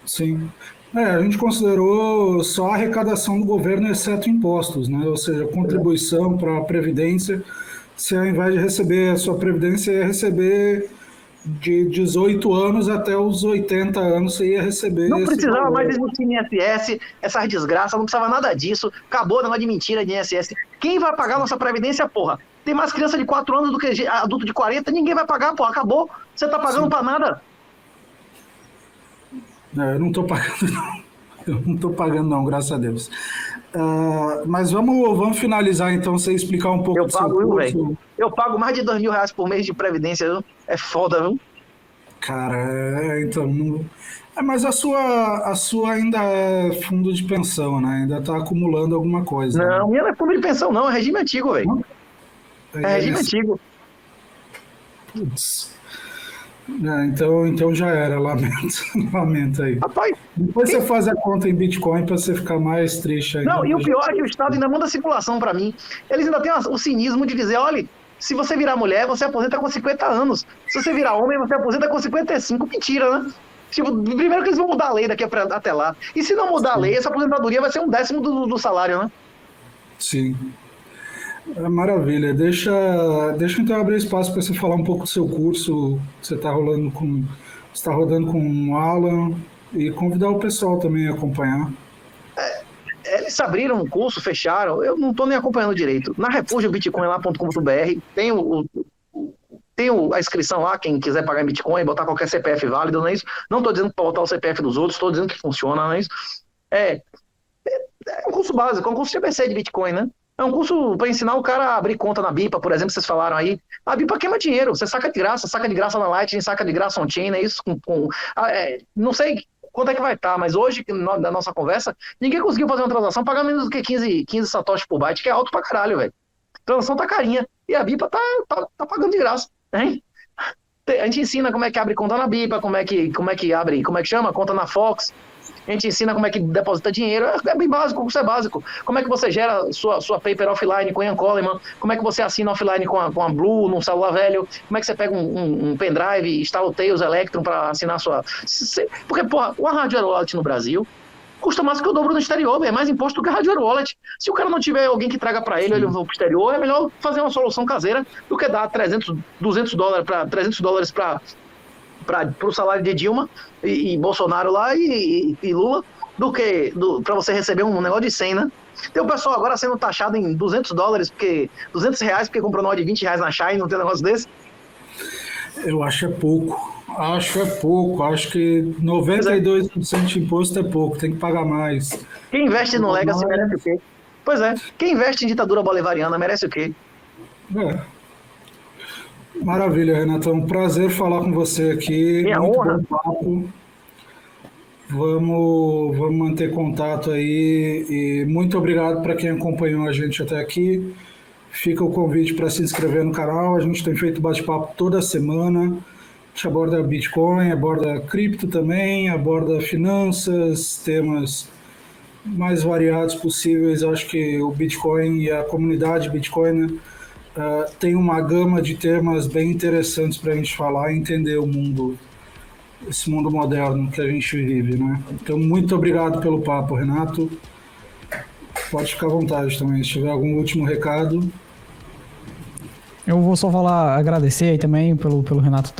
Sim. A gente considerou só a arrecadação do governo, exceto impostos, né? Ou seja, contribuição para a Previdência. Se ao invés de receber a sua Previdência, ia receber de 18 anos até os 80 anos, você ia receber. Não precisava valor. mais existir INSS, essas desgraças, não precisava nada disso. Acabou o negócio de mentira de INSS. Quem vai pagar nossa Previdência, porra? Tem mais criança de 4 anos do que adulto de 40, ninguém vai pagar, porra. Acabou. Você tá pagando para nada. Eu não estou pagando, não. Eu não estou pagando, não, graças a Deus. Mas vamos finalizar, então, você explicar um pouco do seu curso. Velho. Eu pago mais de R$2.000 por mês de Previdência, viu? É foda, viu? Cara, então... mas a sua ainda é fundo de pensão, né? Ainda está acumulando alguma coisa. Não, minha não é fundo de pensão, não. É regime antigo, velho. É regime antigo. Putz. Então já era, lamento, lamento aí. Rapaz, Depois você faz a conta em Bitcoin para você ficar mais triste aí. não, e o pior é que o Estado ainda manda circulação para mim. Eles ainda têm o cinismo de dizer, olha, se você virar mulher, você aposenta com 50 anos. Se você virar homem, você aposenta com 55. Mentira, né? Tipo, primeiro que eles vão mudar a lei daqui até lá. E se não mudar a lei, essa aposentadoria vai ser 1/10 do salário, né? Sim. Maravilha. Deixa então abrir espaço para você falar um pouco do seu curso. Você está rodando com o Alan e convidar o pessoal também a acompanhar. Eles abriram um curso, fecharam, eu não estou nem acompanhando direito. Na refugiobitcoin.com.br tem a inscrição lá, quem quiser pagar em Bitcoin, botar qualquer CPF válido, não é isso? Não estou dizendo para botar o CPF dos outros, estou dizendo que funciona, não é isso? É um curso básico, é um curso de ABC de Bitcoin, né? É um curso para ensinar o cara a abrir conta na BIPA, por exemplo, vocês falaram aí. A BIPA queima dinheiro, você saca de graça na Lightning, saca de graça on-chain, é isso? Não sei quanto é que vai estar, mas hoje, na nossa conversa, ninguém conseguiu fazer uma transação pagar menos do que 15 satoshis por byte, que é alto pra caralho, velho. A transação tá carinha. E a BIPA tá pagando de graça, hein? A gente ensina como é que abre conta na BIPA, como é que abre, como é que chama? Conta na Fox. A gente ensina como é que deposita dinheiro, é bem básico, o curso é básico. Como é que você gera sua paper offline com Ian Coleman, como é que você assina offline com a Blue, num celular velho, como é que você pega um pendrive, instala o Tails Electron para assinar Porque, porra, uma hardware wallet no Brasil custa mais que o dobro no exterior, é mais imposto do que a hardware wallet. Se o cara não tiver alguém que traga para ele vai pro exterior, é melhor fazer uma solução caseira do que dar $200 para o salário de Dilma e Bolsonaro lá e Lula para você receber um negócio de 100, né? Tem o pessoal agora sendo taxado em $200, R$200 porque comprou nota de R$20 na Shine, não tem um negócio desse? Eu acho é pouco. Acho que 92% de imposto é pouco, tem que pagar mais. Quem investe no Legacy merece o quê? Pois é, quem investe em ditadura bolivariana merece o quê? Maravilha, Renato. É um prazer falar com você aqui. Minha Muito honra. bom papo. Vamos manter contato aí. E muito obrigado para quem acompanhou a gente até aqui. Fica o convite para se inscrever no canal. A gente tem feito bate-papo toda semana. A gente aborda Bitcoin, aborda cripto também, aborda finanças, temas mais variados possíveis. Acho que o Bitcoin e a comunidade Bitcoin tem uma gama de temas bem interessantes para a gente falar e entender o mundo, esse mundo moderno que a gente vive, né? Então, muito obrigado pelo papo, Renato. Pode ficar à vontade também, se tiver algum último recado. Eu vou só agradecer aí também pelo Renato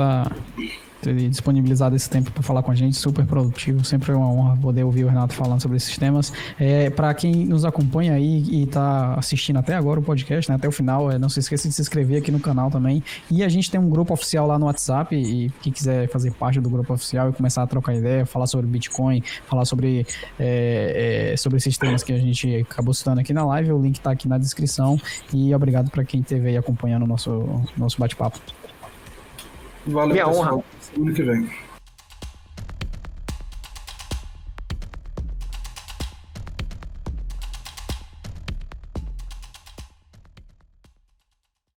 ter disponibilizado esse tempo para falar com a gente, super produtivo, sempre é uma honra poder ouvir o Renato falando sobre esses temas. Para quem nos acompanha aí e está assistindo até agora o podcast, né, até o final, não se esqueça de se inscrever aqui no canal também. E a gente tem um grupo oficial lá no WhatsApp, e quem quiser fazer parte do grupo oficial e começar a trocar ideia, falar sobre Bitcoin, falar sobre esses temas que a gente acabou citando aqui na live, o link está aqui na descrição. E obrigado para quem esteve aí acompanhando o nosso bate-papo. Valeu, Minha pessoal. honra. Semana que vem.